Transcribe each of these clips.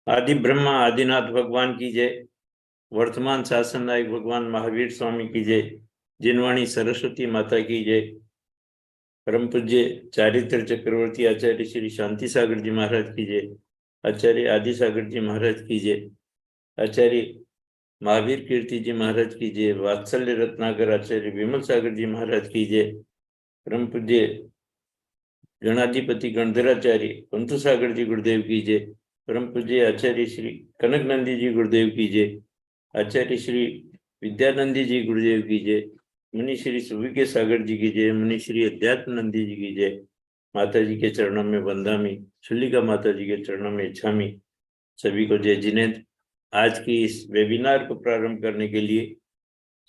आदि ब्रह्मा आदिनाथ भगवान की जय। वर्तमान शासन नायक भगवान महावीर स्वामी की जय। जिनवाणी सरस्वती माता की जय। परम पूज्य चारित्र चक्रवर्ती आचार्य श्री शांति सागर जी महाराज की जय। आचार्य आदि सागर जी महाराज की जय। आचार्य महावीर कीर्ति जी महाराज की जय। वात्सल्य रत्नाकर आचार्य विमल सागर जी महाराज की जय। परम पूज्य गणाधिपति गणधराचार्य पंथु सागर जी गुरुदेव की जय। परम पूज्य आचार्य श्री कनक नंदी जी गुरुदेव की जय। आचार्य श्री विद्यानंदी जी गुरुदेव की जय। मुनि श्री सुविके सागर जी की जय। मुनि श्री अध्यात्म नंदी जी की जय। माता जी के चरणों में वंदामी, शुलिका माता जी के चरणों में इच्छामी। सभी को जय जिनेन्द्र। आज की इस वेबिनार को प्रारंभ करने के लिए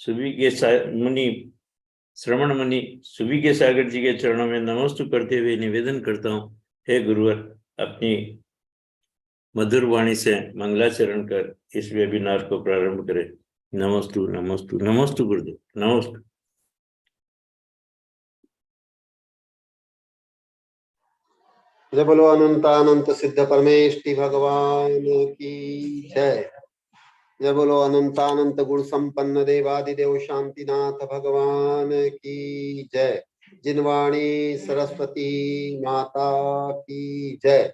सुविके मुनि श्रवण मुनि सुविके सागर जी के चरणों में नमस्तु करते हुए निवेदन करता हूँ, हे गुरुवर, अपनी मधुर वाणी से मंगलाचरण कर इस वेबिनार को प्रारंभ करें। नमस्तु नमस्तु नमस्तु गुरुदेव, नमस्तु। जय बोलो अनंतानंत सिद्ध परमेष्टि भगवान की जय। जय बोलो अनंतानंत गुण संपन्न देवादिदेव शांतिनाथ भगवान की जय। जिनवाणी सरस्वती माता की जय।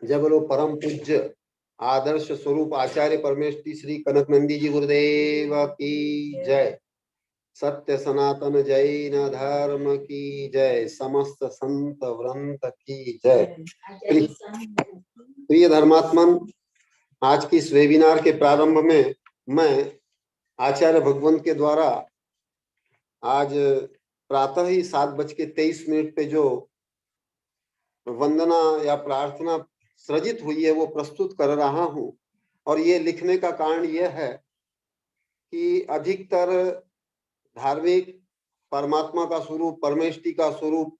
जय बोलो परम पूज्य आदर्श स्वरूप आचार्य परमेष्टि श्री कनक नंदी जी गुरुदेव की जय। सत्य सनातन जैन धर्म की जय। समस्त संत वृंद की जय। प्रिय धर्मात्मन, आज की इस वेबिनार के प्रारंभ में मैं आचार्य भगवंत के द्वारा आज प्रातः ही 7:23 पे जो वंदना या प्रार्थना सृजित हुई है वो प्रस्तुत कर रहा हूं। और ये लिखने का कारण यह है कि अधिकतर धार्मिक परमात्मा का स्वरूप, परमेष्टि का स्वरूप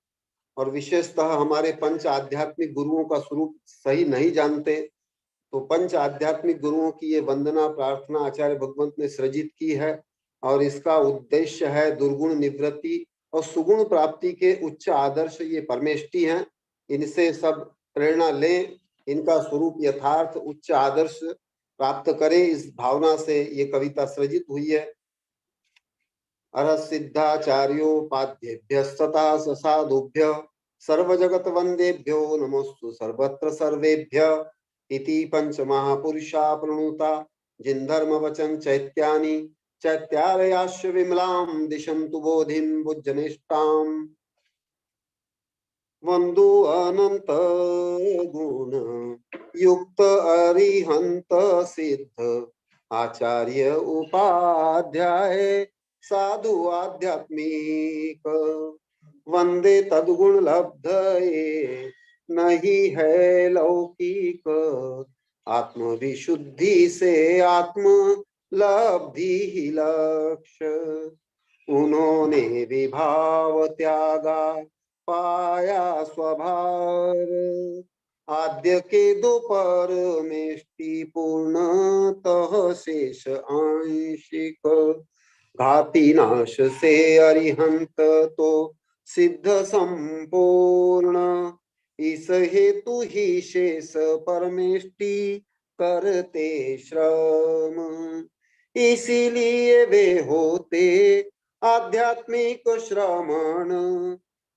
और विशेषतः हमारे पंच आध्यात्मिक गुरुओं का स्वरूप सही नहीं जानते। तो पंच आध्यात्मिक गुरुओं की ये वंदना प्रार्थना आचार्य भगवंत ने सृजित की है और इसका उद्देश्य है दुर्गुण निवृत्ति और सुगुण प्राप्ति के उच्च आदर्श ये परमेष्टि हैं। इनसे सब प्रेरणा लें, इनका स्वरूप यथार्थ उच्च आदर्श प्राप्त करें, इस भावना से ये कविता सृजित हुई है। अरह सिद्धाचार्योपाध्येभ्य सता साधुभ्य सर्वजगत वंदेभ्यो नमोस्तु सर्वत्र सर्वेभ्य इति पंच महापुरुषा प्रणुता जिन धर्म वचन चैत्यानि चैत्यालयाश्च विमलां दिशन्तु बोधिं बुज्जनिष्ठाम् वंदु अनंत गुण युक्त अरिहंत सिद्ध आचार्य उपाध्याय साधु आध्यात्मिक वंदे तद्गुण लब्धये नहीं है लौकिक आत्म विशुद्धि से आत्म लब्धि ही लक्ष्य उन्होंने विभाव त्यागा पाया स्वभाव आद्य के दो परमेष्टि पूर्णतः शेष आंशिक घाती नाश से अरिहंत तो सिद्ध संपूर्ण इस हेतु ही शेष परमेष्टि करते श्रम इसीलिए वे होते आध्यात्मिक श्रमण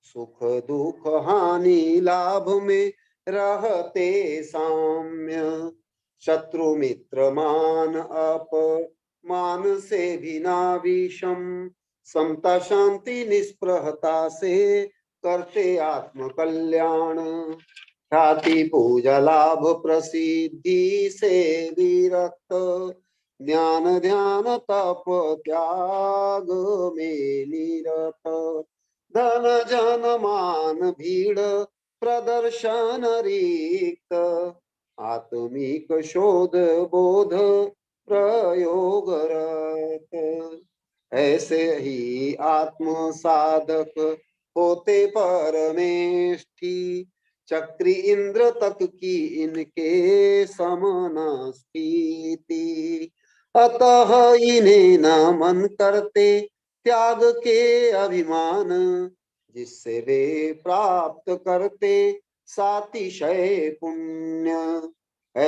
सुख दुख हानि लाभ में रहते साम्य शत्रु मित्र मान अपमान से भी ना विषम समता शांति निष्प्रहता से करते आत्म कल्याण ख्याति पूजा लाभ प्रसिद्धि से विरक्त ज्ञान ध्यान तप त्याग में निरत धन जन मान भीड़ प्रदर्शन रिक्त आत्मिक शोध बोध प्रयोग रत ऐसे ही आत्म साधक होते परमेष्ठि चक्री इंद्र तक की इनके समन स्थिति अतः इन्हें न मन करते त्याग के अभिमान जिससे वे प्राप्त करते सातिशय पुण्य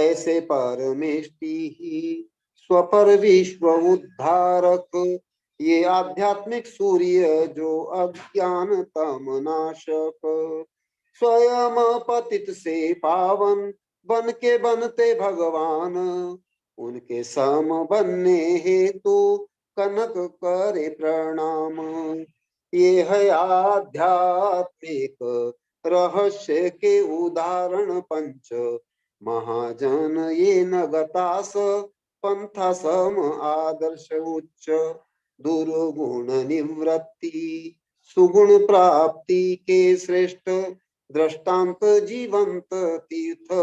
ऐसे परमेष्टि ही स्वपर विश्व उद्धारक, ये आध्यात्मिक सूर्य जो अज्ञान तम नाशक, स्वयं पतित से पावन बन के बनते भगवान, उनके सम बनने हेतु कनक करे प्रणाम। ये है आध्यात्मिक रहस्य के उदाहरण पंच, महाजन ये न गतास पंथा सम आदर्श उच्च, दुर्गुण निवृत्ति सुगुण प्राप्ति के श्रेष्ठ दृष्टांत जीवंत तीर्थ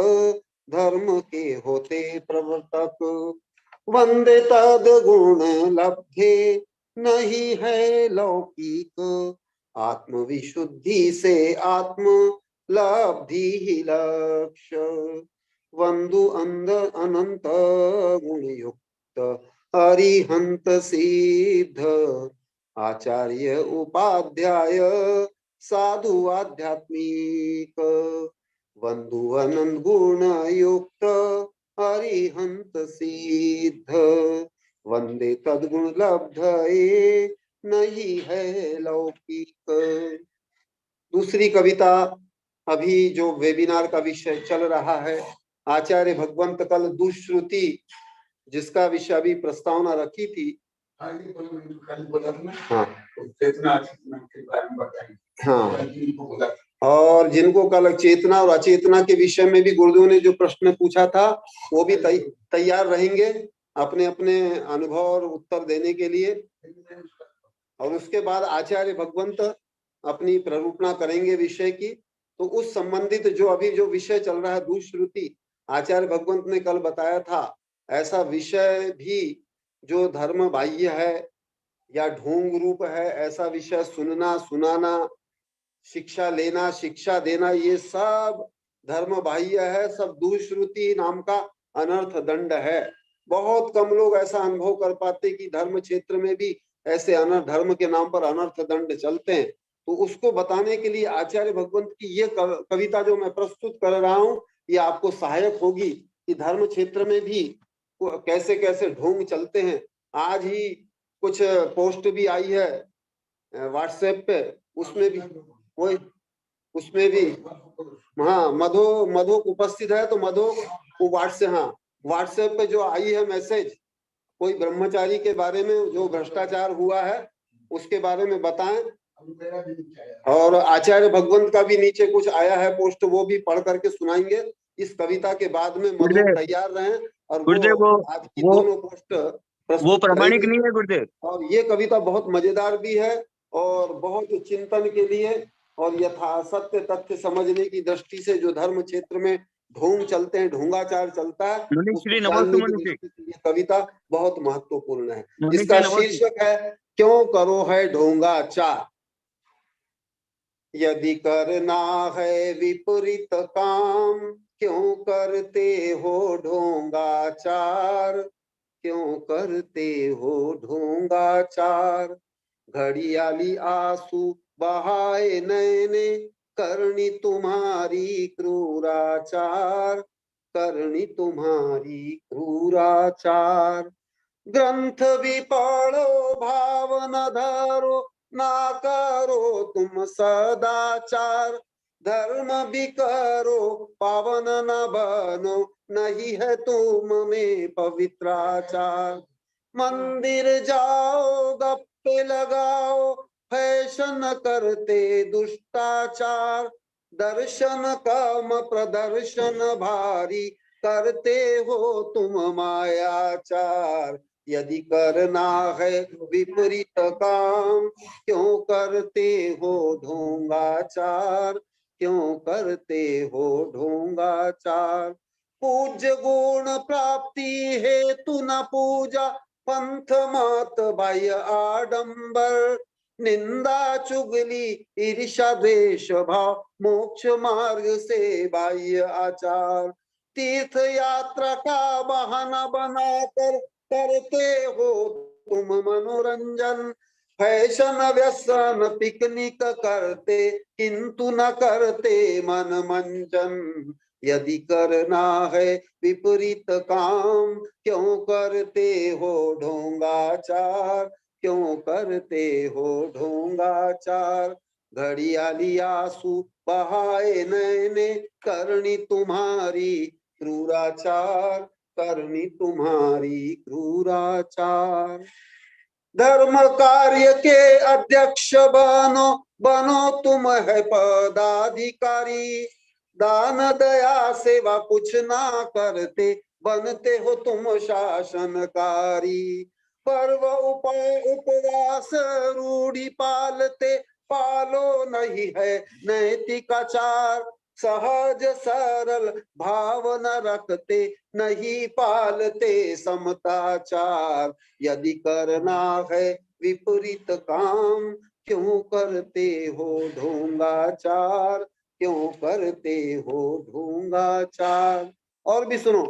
धर्म के होते प्रवर्तक, वंदे तद गुण लब्धे नहीं है लौकिक, आत्म विशुद्धि से आत्म लब्धि ही लक्ष्य, वंदु अंध अनंत गुण युक्त हरिहंत सिद्ध, आचार्य उपाध्याय साधु आध्यात्मिक, वंदु अनंत गुण युक्त हरिहंत सिद्ध, वंदे तद्गुण लब्ध ये नहीं है लौकिक। दूसरी कविता, अभी जो वेबिनार का विषय चल रहा है, आचार्य भगवंत कल दुष्श्रुति जिसका विषय अभी प्रस्तावना रखी थी, हाँ हाँ, और जिनको कल चेतना और अचेतना के विषय में भी गुरुदेव ने जो प्रश्न पूछा था वो भी तैयार रहेंगे अपने अपने अनुभव और उत्तर देने के लिए। और उसके बाद आचार्य भगवंत अपनी प्ररूपणा करेंगे विषय की। तो उस संबंधित जो अभी जो विषय चल रहा है दुष्श्रुति, आचार्य भगवंत ने कल बताया था, ऐसा विषय भी जो धर्म बाह्य है या ढोंग रूप है, ऐसा विषय सुनना सुनाना, शिक्षा लेना शिक्षा देना, ये सब धर्म बाह्य है, सब दुष्श्रुति नाम का अनर्थ दंड है। बहुत कम लोग ऐसा अनुभव कर पाते कि धर्म क्षेत्र में भी ऐसे अनर्थ, धर्म के नाम पर अनर्थ दंड चलते हैं। तो उसको बताने के लिए आचार्य भगवंत की ये कविता जो मैं प्रस्तुत कर रहा हूँ, ये आपको सहायक होगी कि धर्म क्षेत्र में भी कैसे कैसे ढोंग चलते हैं। आज ही कुछ पोस्ट भी आई है व्हाट्सएप पे, उसमें भी वही, उसमें भी हाँ मधु उपस्थित है। तो मधु वो व्हाट्सएप पे जो आई है मैसेज, कोई ब्रह्मचारी के बारे में जो भ्रष्टाचार हुआ है उसके बारे में बताएं। और आचार्य भगवंत का भी नीचे कुछ आया है पोस्ट, वो भी पढ़ करके सुनाएंगे इस कविता के बाद में। मधु तैयार रहें और वो आज की दोनों पोस्ट वो प्रामाणिक नहीं है गुरुदेव। और ये कविता बहुत मजेदार भी है और बहुत चिंतन के लिए और यथा सत्य तथ्य समझने की दृष्टि से जो धर्म क्षेत्र में ढोंग चलते हैं, ढोंगाचार चलता है, उसको जानने की दृष्टि से ये कविता बहुत महत्वपूर्ण है। इसका शीर्षक है क्यों करो है ढोंगाचार। यदि करना है विपरीत काम, क्यों करते हो ढोंगाचार, क्यों करते हो ढोंगाचार। घड़ियाली आंसू बहाए नैने, करनी तुम्हारी क्रूराचार, करनी तुम्हारी क्रूराचार। ग्रंथ भी पढ़ो भाव न धरो, ना करो तुम सदाचार। धर्म भी करो पावन न बनो, नहीं है तुम में पवित्राचार। मंदिर जाओ गप्पे लगाओ, फैशन करते दुष्टाचार। दर्शन कम प्रदर्शन भारी, करते हो तुम मायाचार। यदि करना है विपरीत काम, क्यों करते हो ढोंगाचार, क्यों करते हो ढोंगाचार। पूज्य गुण प्राप्ति हेतु न पूजा, पंथ मत बाह्य आडंबर। निंदा चुगली ईर्ष्या द्वेष भाव, मोक्ष मार्ग से बाह्य आचार। तीर्थ यात्रा का बहाना बनाकर करते हो तुम मनोरंजन। फैशन व्यसन पिकनिक करते, किंतु न करते मन मंजन। यदि करना है विपरीत काम, क्यों करते हो ढोंगाचार, क्यों करते हो ढोंगाचार। घड़ियाली आंसू बहाए नैने, करनी तुम्हारी क्रूराचार, करनी तुम्हारी क्रूराचार। धर्म कार्य के अध्यक्ष बनो, बनो तुम है पदाधिकारी। दान दया सेवा कुछ ना करते, बनते हो तुम शासनकारी। पर्व उपाय उपवास रूढ़ी पालते, पालो नहीं है नैतिक आचार। सहज सरल भावना रखते, नहीं पालते समताचार। यदि करना है विपरीत काम, क्यों करते हो ढोंगाचार, क्यों करते हो ढोंगाचार। और भी सुनो।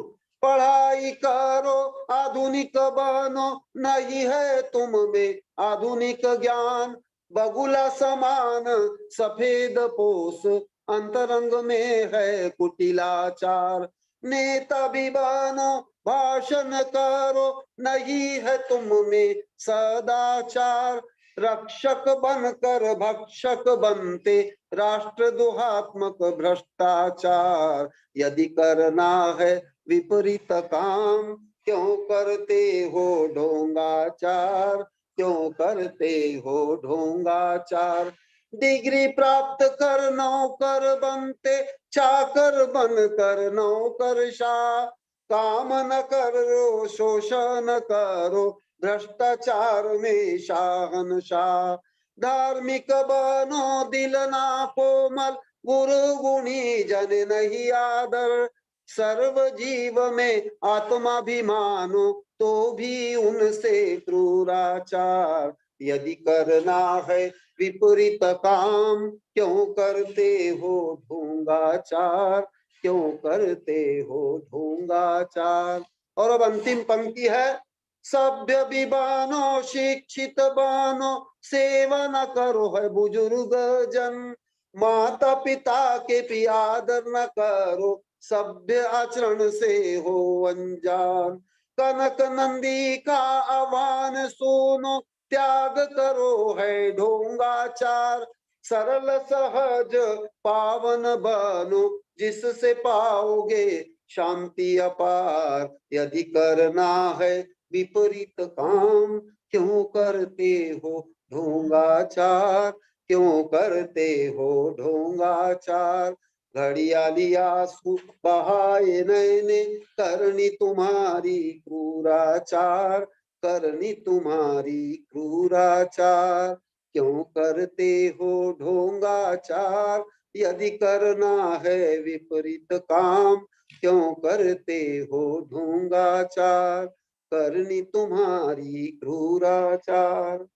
पढ़ाई करो आधुनिक बनो, नहीं है तुम में आधुनिक ज्ञान। बगुला समान सफेद पोस, अंतरंग में है कुटिलाचार। नेता भी बनो भाषण करो, नहीं है तुम में सदाचार। रक्षक बनकर भक्षक बनते, राष्ट्रद्रोहात्मक भ्रष्टाचार। यदि करना है विपरीत काम, क्यों करते हो ढोंगाचार, क्यों करते हो ढोंगाचार। डिग्री प्राप्त कर नौकर बनते, चाकर बनकर नौकरशाह। काम न करो शोषण करो, भ्रष्टाचार में शाहनशाह। धार्मिक बनो दिल ना कोमल, गुरु गुणी जन नहीं आदर। सर्व जीव में आत्माभिमानो, तो भी उनसे क्रूराचार। यदि करना है विपरीत काम, क्यों करते हो ढोंगाचार, क्यों करते हो ढोंगाचार। और अब अंतिम पंक्ति है। सभ्य भी बनो शिक्षित बनो, सेवा न करो है बुजुर्ग जन। माता पिता के भी आदर न करो, सभ्य आचरण से हो अनजान। कनक नंदी का आह्वान सुनो, त्याग करो है ढोंगाचार। सरल सहज पावन बनो, जिससे पाओगे शांति अपार। यदि करना है विपरीत काम, क्यों करते हो ढोंगाचार, क्यों करते हो ढोंगाचार। घड़ियाली आंसू बहाए नैने, करनी तुम्हारी क्रूराचार, करनी तुम्हारी क्रूराचार। क्यों करते हो ढोंगाचार, यदि करना है विपरीत काम। क्यों करते हो ढोंगाचार, करनी तुम्हारी क्रूराचार।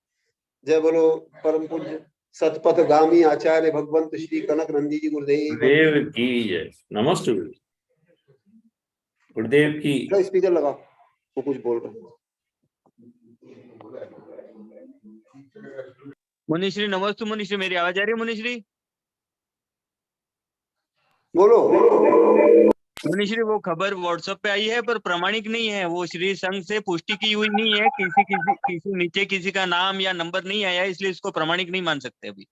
जय बोलो परम पूज्य सतपथ गामी आचार्य भगवंत श्री कनक नंदी जी गुरुदेव देव की जय। नमस्ते गुरुदेव की। स्पीकर लगाओ, वो कुछ बोल रहे हैं। मुनिश्री नमस्ते। मुनिश्री मेरी आवाज आ रही है? मुनिश्री बोलो। मुनिश्री वो खबर व्हाट्सएप पे आई है पर प्रमाणिक नहीं है, वो श्री संघ से पुष्टि की हुई नहीं है। किसी नीचे किसी का नाम या नंबर नहीं आया, इसलिए इसको प्रमाणिक नहीं मान सकते अभी।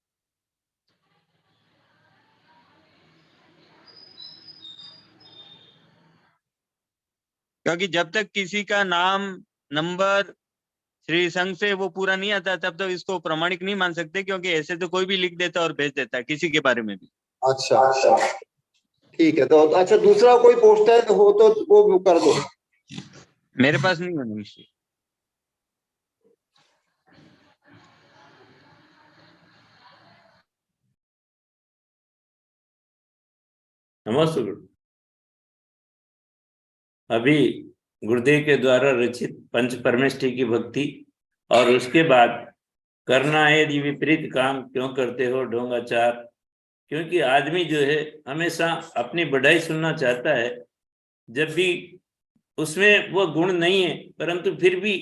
क्योंकि जब तक किसी का नाम नंबर श्री संघ से वो पूरा नहीं आता, तब तक इसको प्रमाणिक नहीं मान सकते। क्योंकि ऐसे तो कोई भी लिख देता और भेज देता है किसी के बारे में भी। अच्छा ठीक है। तो अच्छा, दूसरा कोई पोस्टर हो तो वो कर दो। मेरे पास नहीं है मुनिश्री। नमस्ते गुरु। अभी गुरुदेव के द्वारा रचित पंच परमेष्ठी की भक्ति और उसके बाद करना है यदि विपरीत काम, क्यों करते हो ढोंगाचार। क्योंकि आदमी जो है हमेशा अपनी बढ़ाई सुनना चाहता है, जब भी उसमें वो गुण नहीं है, परंतु फिर भी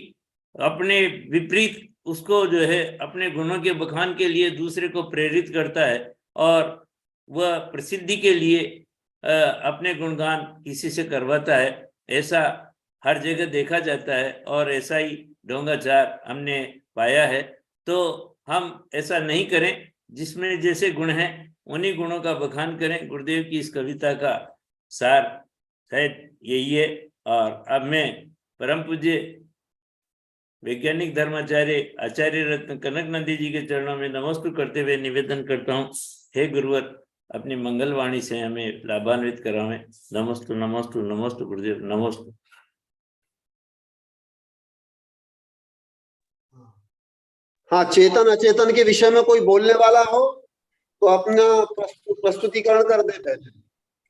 अपने विपरीत उसको जो है अपने गुणों के बखान के लिए दूसरे को प्रेरित करता है और वह प्रसिद्धि के लिए अपने गुणगान किसी से करवाता है, ऐसा हर जगह देखा जाता है और ऐसा ही ढोंगाचार हमने पाया है। तो हम ऐसा नहीं करें, जिसमें जैसे गुण हैं उन्हीं गुणों का बखान करें। गुरुदेव की इस कविता का सार शायद यही है। और अब मैं परम पूज्य वैज्ञानिक धर्माचार्य आचार्य रत्न कनक नंदी जी के चरणों में नमस्कार करते हुए निवेदन करता हूँ, हे गुरुवर, अपनी मंगल वाणी से हमें लाभान्वित करावें। नमस्तु नमस्तु नमस्तु गुरुदेव, नमस्तु। हाँ, चेतन अचेतन के विषय में कोई बोलने वाला हो तो अपना प्रस्तुतिकरण कर दे पहले।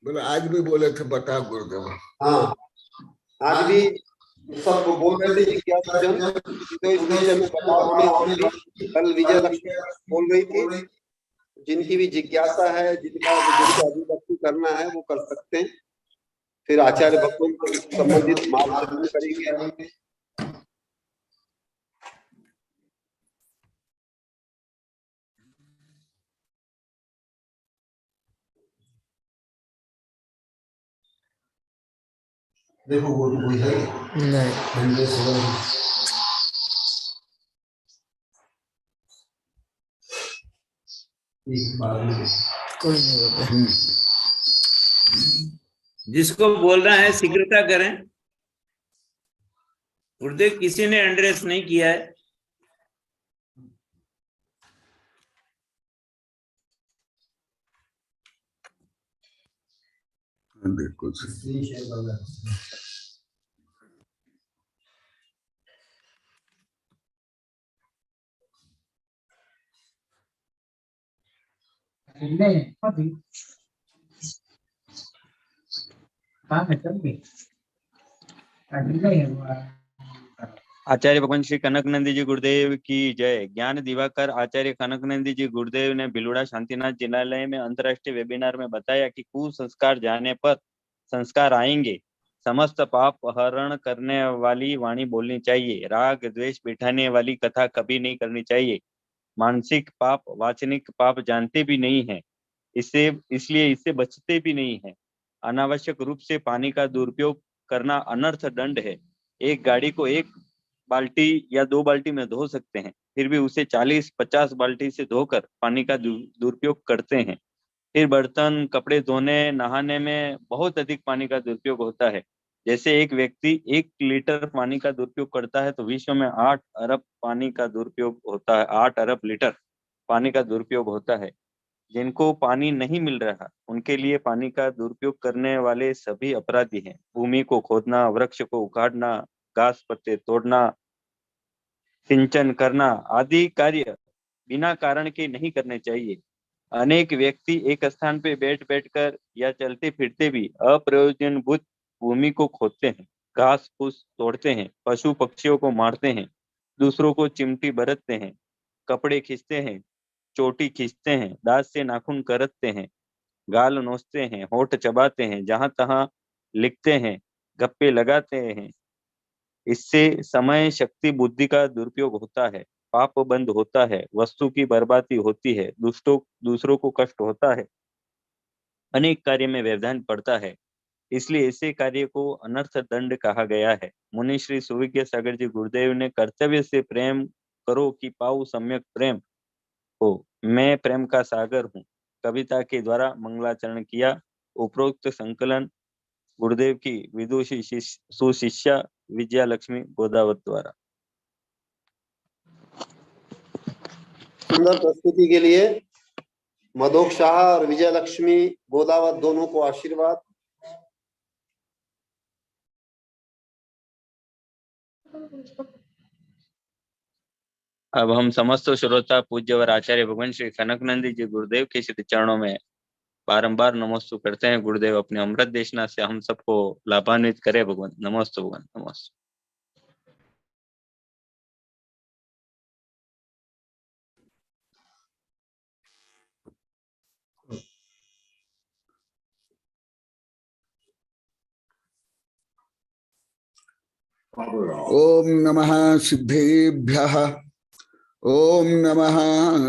बोले आज भी बोले थे, बता गुरुदेव। हाँ, आज भी सब बोल रहे थे जिज्ञासुजन, तो इस विषय में बताओ हमें। कल विजय लक्ष्मी बोल रही थी, जिनकी भी जिज्ञासा है, जिनका अभिव्यक्ति करना है वो कर सकते हैं। फिर आचार्य भगवान को संबंधित मार्गदर्शन करेंगे। देखो वो कोई है नहीं, कोई नहीं। जिसको बोलना है शीघ्रता करें। गुरुदेव किसी ने एड्रेस नहीं किया है। बिल्कुल आचार्य भगवान श्री कनक नंदी जी गुरुदेव की जय। ज्ञान दिवाकर आचार्य कनक नंदी जी गुरुदेव ने भिलुड़ा शांतिनाथ जिलालय में अंतर्राष्ट्रीय वेबिनार में बताया कि कुसंस्कार जाने पर संस्कार आएंगे। समस्त पाप हरण करने वाली वाणी बोलनी चाहिए। राग द्वेष बिठाने वाली कथा कभी नहीं करनी चाहिए। मानसिक पाप वाचनिक पाप जानते भी नहीं है, इसलिए इससे बचते भी नहीं है। अनावश्यक रूप से पानी का दुरुपयोग करना अनर्थ दंड है। एक गाड़ी को एक बाल्टी या 2 बाल्टी में धो सकते हैं, फिर भी उसे 40-50 बाल्टी से धोकर पानी का दुरुपयोग करते हैं। फिर बर्तन कपड़े धोने नहाने में बहुत अधिक पानी का दुरुपयोग होता है। जैसे एक व्यक्ति 1 लीटर पानी का दुरुपयोग करता है तो विश्व में 8 अरब पानी का दुरुपयोग होता है। 8 अरब लीटर पानी का दुरुपयोग होता है। जिनको पानी नहीं मिल रहा उनके लिए पानी का दुरुपयोग करने वाले सभी अपराधी हैं। भूमि को खोदना, वृक्ष को उखाड़ना, घास पत्ते तोड़ना, सिंचन करना आदि कार्य बिना कारण के नहीं करने चाहिए। अनेक व्यक्ति एक स्थान पे बैठकर या चलते फिरते भी अप्रयोजनभूत भूमि को खोदते हैं, घास फूस तोड़ते हैं, पशु पक्षियों को मारते हैं, दूसरों को चिमटी बरतते हैं, कपड़े खींचते हैं, चोटी खींचते हैं, दांत से नाखून करतते हैं, गाल नोचते हैं, होठ चबाते हैं, जहां तहां लिखते हैं, गप्पे लगाते हैं। इससे समय शक्ति बुद्धि का दुरुपयोग होता है, पाप बंद होता है, वस्तु की बर्बादी होती है, दूसरों को कष्ट होता है, अनेक कार्य में व्यवधान पड़ता है। इसलिए ऐसे कार्य को अनर्थ दंड कहा गया है। मुनि श्री सुविज्ञ सागर जी गुरुदेव ने कर्तव्य से प्रेम करो कि पाऊ सम्यक प्रेम हो, मैं प्रेम का सागर हूँ कविता के द्वारा मंगलाचरण किया। उपरोक्त संकलन गुरुदेव की विदुषी सुशिष्या विजया लक्ष्मी गोदावत द्वारा। सुंदर प्रस्तुति के लिए मधोक शाह और विजय लक्ष्मी गोदावत दोनों को आशीर्वाद। अब हम समस्त श्रोता पूज्य और आचार्य भगवान श्री कनकनंदी जी गुरुदेव के श्री चरणों में बारंबार नमस्ते करते हैं। गुरुदेव अपने अमृत देशना से हम सबको लाभान्वित करे। भगवान नमस्ते, भगवान नमस्ते। ओम नमः सिद्धेभ्यः, ओम नमः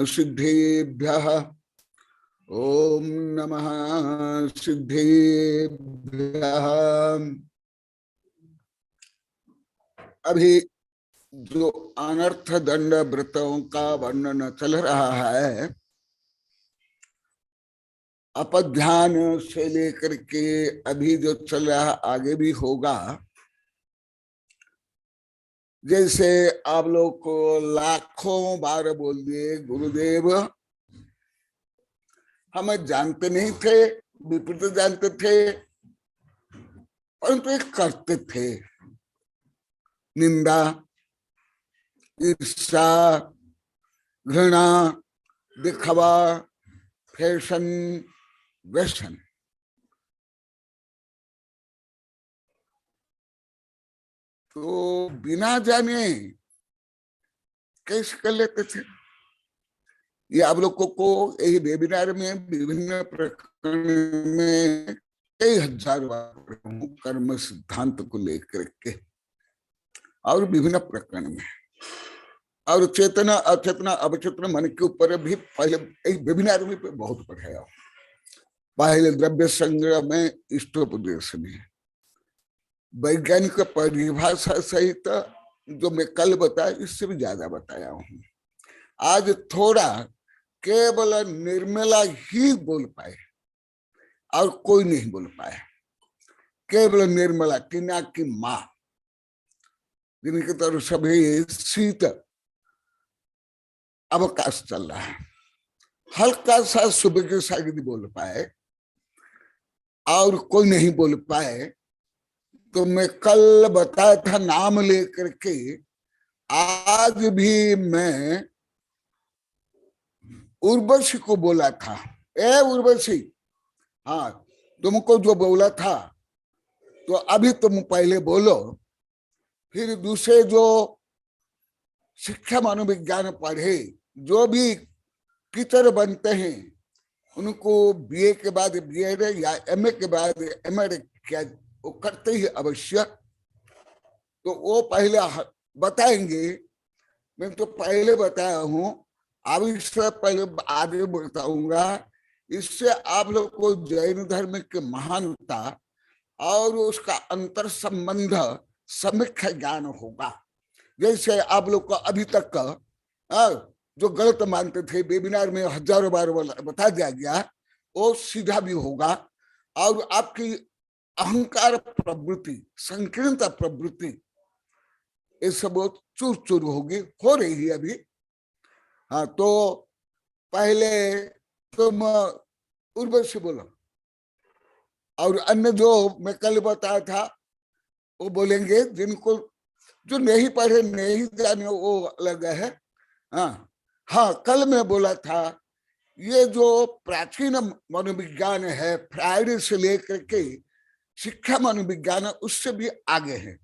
सिद्धेभ्यः, ओम नमः सिद्धेभ्यः। अभी जो अनर्थ दंड व्रतों का वर्णन चल रहा है, अपध्यान से लेकर के अभी जो चल रहा आगे भी होगा। जैसे आप लोग को लाखों बार बोल दिए गुरुदेव, हम जानते नहीं थे, विपरीत जानते थे, परंतु एक करते थे। निंदा, ईर्ष्या, घृणा, दिखावा, फैशन, व्यसन। तो बिना जाने कैसे कर लेते थे। ये आप लोगों को यही वेबिनार में विभिन्न प्रकरण में कई हजार बार कर्म सिद्धांत को लेकर के और विभिन्न प्रकरण में, और चेतना अचेतना अवचेतना मन के ऊपर भी पहले एक वेबिनार में बहुत पढ़ाया। पहले द्रव्य संग्रह में, इष्टोपदेश में, वैज्ञानिक परिभाषा सहित जो मैं कल बताया, इससे भी ज्यादा बताया हूं। आज थोड़ा केवल निर्मला ही बोल पाए और कोई नहीं बोल पाए। केवल निर्मला, टीना की माँ, जिनकी तरफ सभी शीत अवकाश चल रहा है, हल्का सा सुबह के शायद बोल पाए और कोई नहीं बोल पाए। तो मैं कल बताया था नाम लेकर के, आज भी मैं उर्वशी को बोला था, ए उर्वशी, हाँ तुमको जो बोला था तो अभी तुम पहले बोलो, फिर दूसरे जो शिक्षा मनोविज्ञान पढ़े, जो भी टीचर बनते हैं, उनको बीए के बाद बीएड या एमए के बाद एमएड क्या वो करते ही अवश्य। तो वो पहले बताएंगे, मैं तो पहले बताया हूं, अब इससे पहले आगे बताऊंगा। इससे आप लोग को जैन धर्म की महानता और उसका अंतर संबंध समीक्षा ज्ञान होगा। जैसे आप लोग को अभी तक जो गलत मानते थे, वेबिनार में हजारों बार बता दिया गया, वो सीधा भी होगा। और आपकी अहंकार प्रवृत्ति, संकीर्णता प्रवृत्ति, ये सब चूर चूर होगी, हो रही है अभी। हाँ, तो पहले तुम उर्वशी बोलो, और अन्य जो मैं कल बताया था वो बोलेंगे। जिनको जो नहीं पढ़े नहीं जाने वो अलग है। हाँ, कल मैं बोला था ये जो प्राचीन मनोविज्ञान है, फ्रायड से लेकर के शिक्षा मनोविज्ञान, उससे भी आगे है।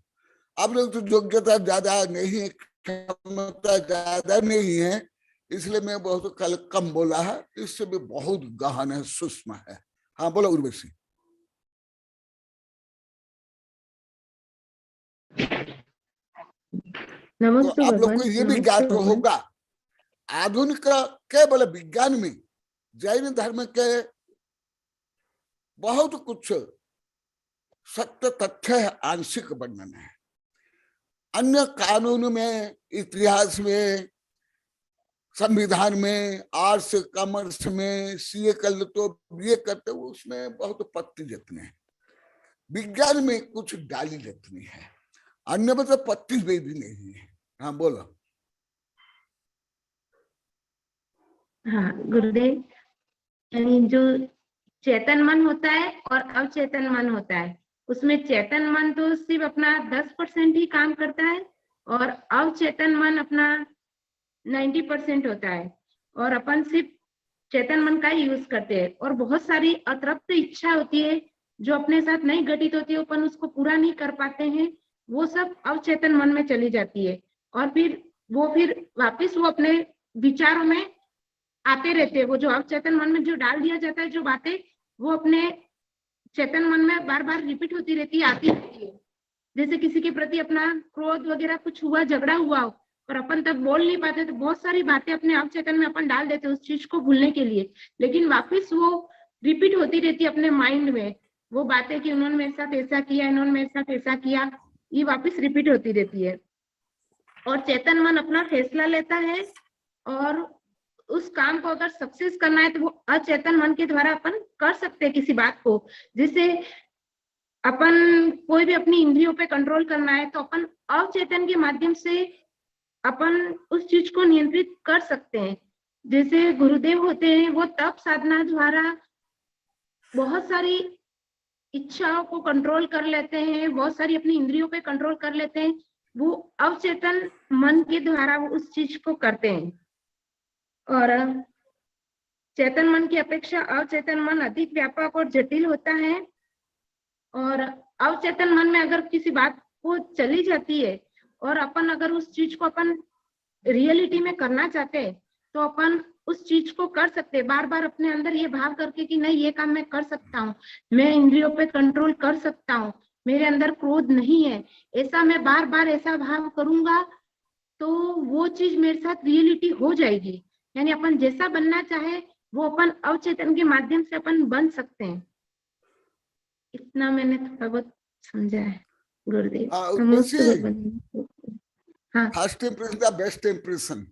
आप लोग तो योग्यता ज्यादा नहीं है, क्षमता ज्यादा नहीं है, इसलिए मैं बहुत कल कम बोला है। इससे भी बहुत गहन है, सूक्ष्म है। हाँ बोलो उर्वशी। नमस्ते तो आप लोग भगवान, को ये भी नमस्ते ज्ञात भगवान। होगा, आधुनिक केवल विज्ञान में जैन धर्म के बहुत कुछ सत्य तथ्य है, आंशिक वर्णन है। अन्य कानून में, इतिहास में, संविधान में, आर्ट्स कॉमर्स में, सीए कर लो तो बीए करते हो, उसमें बहुत पत्ती जितने हैं। विज्ञान में कुछ डाली जितनी है, अन्य में तो पत्ती भी नहीं है। हाँ बोलो। हाँ गुरुदेव, यानी जो चेतन मन होता है और अवचेतन मन होता है, उसमें चेतन मन तो सिर्फ अपना 10% ही काम करता है और अवचेतन मन अपना 90% होता है, और अपन सिर्फ चेतन मन का ही यूज करते हैं। और बहुत सारी अतृप्त इच्छा होती है जो अपने साथ नहीं घटित होती है, अपन उसको पूरा नहीं कर पाते हैं, वो सब अवचेतन मन में चली जाती है। और फिर वापस वो अपने विचारों में आते रहते हैं। वो जो अवचेतन मन में जो डाल दिया जाता है जो बातें, वो अपने चेतन मन में बार बार रिपीट होती रहती है, आती रहती है। जैसे किसी के प्रति अपना क्रोध वगैरह कुछ हुआ, झगड़ा हुआ हो, और अपन तब बोल नहीं पाते, तो बहुत सारी बातें अपने अवचेतन में अपन डाल देते उस चीज को भूलने के लिए, लेकिन वापस वो रिपीट होती रहती है अपने माइंड में, वो बातें कि उन्होंने मेरे साथ ऐसा किया, इन्होंने मेरे साथ ऐसा किया, ये वापस रिपीट होती रहती है। और चेतन मन अपना फैसला लेता है, और उस काम को अगर सक्सेस करना है तो वो अचेतन मन के द्वारा अपन कर सकते हैं किसी बात को। जैसे अपन कोई भी अपनी इंद्रियों पे कंट्रोल करना है तो अपन अवचेतन के माध्यम से अपन उस चीज को नियंत्रित कर सकते हैं। जैसे गुरुदेव होते हैं, वो तप साधना द्वारा बहुत सारी इच्छाओं को कंट्रोल कर लेते हैं, बहुत सारी अपनी इंद्रियों पे कंट्रोल कर लेते हैं, वो अवचेतन मन के द्वारा वो उस चीज को करते हैं। और चेतन मन की अपेक्षा अवचेतन मन अधिक व्यापक और जटिल होता है। और अवचेतन मन में अगर किसी बात को चली जाती है और अपन अगर उस चीज को अपन रियलिटी में करना चाहते हैं तो अपन उस चीज को कर सकते हैं, बार बार अपने अंदर ये भाव करके कि नहीं, ये काम मैं कर सकता हूँ, मैं इंद्रियों पे कंट्रोल कर सकता हूँ, मेरे अंदर क्रोध नहीं है, ऐसा मैं बार बार ऐसा भाव करूंगा तो वो चीज मेरे साथ रियलिटी हो जाएगी। यानी अपन जैसा बनना चाहे वो अपन अवचेतन के माध्यम से अपन बन सकते हैं। इतना मैंने थोड़ा बहुत समझा है गुरुदेव। हाँ, first impression best impression.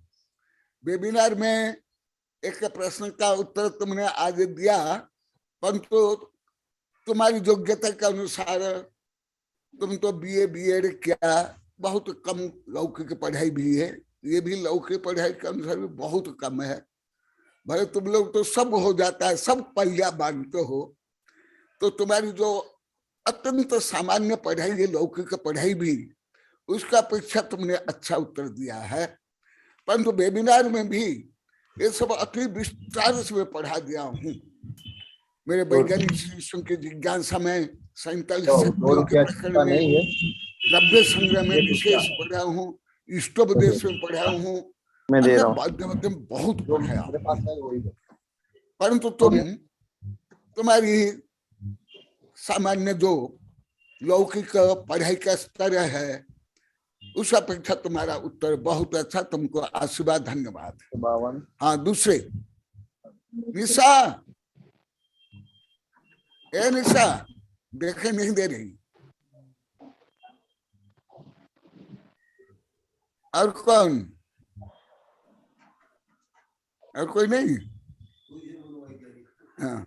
Webinar में एक प्रश्न का उत्तर तुमने आज दिया, परंतु तुम्हारी योग्यता के अनुसार तुम तो बीए बीएड किया, बहुत कम लौकिक पढ़ाई भी है, ये भी लौकिक पढ़ाई के अनुसार भी बहुत कम है। भाई तुम लोग तो सब हो जाता है, सब पहिया बांधते हो, तो तुम्हारी जो अत्यंत सामान्य पढ़ाई है लौकिक पढ़ाई भी, उसका अपेक्षा तुमने अच्छा उत्तर दिया है। परंतु वेबिनार में भी ये सब अति विस्तार से मैं पढ़ा दिया हूँ। मेरे वैज्ञानिक शिष्यों की जिज्ञासा में 47 द्रव्य संग्रह में विशेष पढ़ा हूँ, इष्टोपदेश में पढ़ा हूँ, बहुत पढ़ाया। परंतु तुम्हारी सामान्य जो लौकिक पढ़ाई का स्तर है उस अपेक्षा तुम्हारा उत्तर बहुत अच्छा, तुमको आशीर्वाद, धन्यवाद। हाँ, दूसरे निशा, ए निशा, देखे नहीं दे रही। और कौन? और कोई नहीं? हाँ,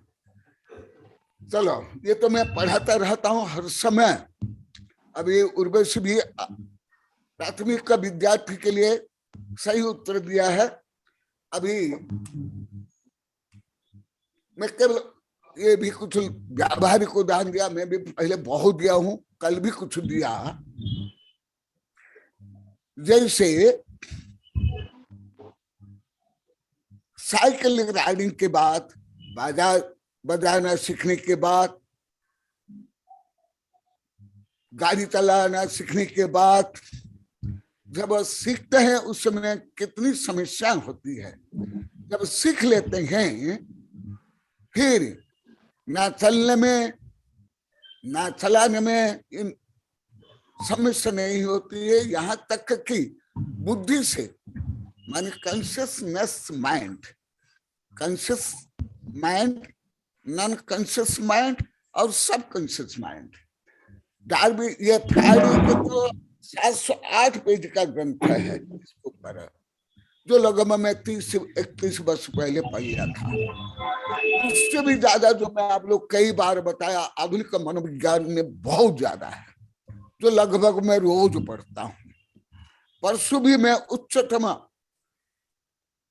चलो, ये तो मैं पढ़ाता रहता हूँ हर समय। अभी उर्वशी भी प्राथमिक का विद्यार्थी के लिए सही उत्तर दिया है। अभी मैं केवल ये भी कुछ व्यावहारिक उदाहरण दिया, मैं भी पहले बहुत दिया हूं, कल भी कुछ दिया। जैसे साइकिल राइडिंग के बाद, बजाना सीखने के बाद, गाड़ी चलाना सीखने के बाद, जब सीखते हैं उस समय कितनी समस्या होती है। जब सीख लेते हैं फिर ना चलने में ना चलाने में इन समस्या नहीं होती है। यहाँ तक कि बुद्धि से, माने consciousness mind, conscious mind, non conscious mind और सब कॉन्शियस माइंड, डार्विन, ये फ्राइडे के तो 708 पेज का ग्रंथ है इसके ऊपर, जो लगभग मैं 30-31 वर्ष पहले पढ़ा था। उससे भी ज्यादा जो मैं आप लोग कई बार बताया, आधुनिक मनोविज्ञान में बहुत ज्यादा है, जो लगभग मैं रोज पढ़ता हूँ। परसों भी मैं उच्चतम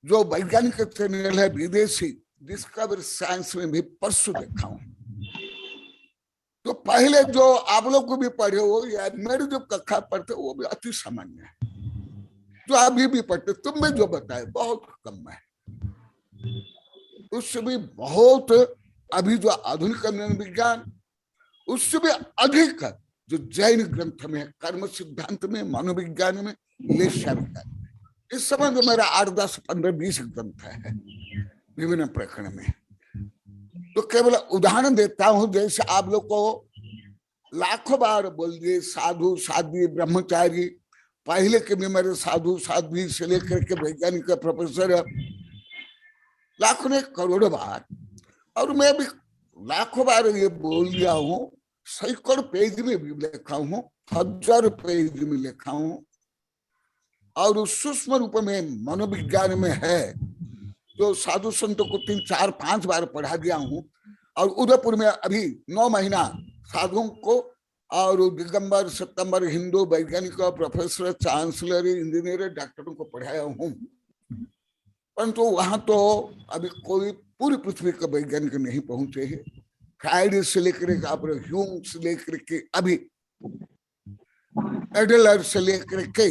जो वैज्ञानिक चैनल है विदेशी, डिस्कवर साइंस में भी परसों देखा हूँ। तो पहले जो आप लोग को भी पढ़े हो या मेरे जो कक्षा पढ़ते वो भी अति सामान्य है, जो अभी भी पढ़ते, तुम में जो बताए बहुत कम है। उससे भी बहुत, अभी जो आधुनिक विज्ञान, उससे भी अधिक जो जैन ग्रंथ में, कर्म सिद्धांत में, मनोविज्ञान में, इस समय जो मेरा 8, 10, 15, 20 ग्रंथ है विभिन्न प्रकरण में। तो केवल उदाहरण देता हूं, जैसे आप लोग को लाखों बार बोल दिए साधु, साध्वी, ब्रह्मचारी, पहले के भी मेरे साधु साध्वी से लेकर के वैज्ञानिक प्रोफेसर लाखों ने करोड़ों बार, और मैं भी लाखों बार ये बोल लिया हूँ, सैकड़ों पेज में भी लिखा हूँ, 1000 पेज में लिखा हूँ, और उस सूक्ष्म रूप में मनोविज्ञान में है जो साधु संतों को 3, 4, 5 बार पढ़ा दिया हूँ। और उदयपुर में अभी 9 महीना साधुओं को और दिगंबर सितंबर हिंदू वैज्ञानिक प्रोफेसर चांसलर इंजीनियर डॉक्टरों को पढ़ाया हूँ, परंतु वहां तो अभी कोई पूरी पृथ्वी का वैज्ञानिक नहीं पहुंचे हैं। फ्राइड से लेकर के आप ह्यूम से लेकर के अभी एडलर से लेकर के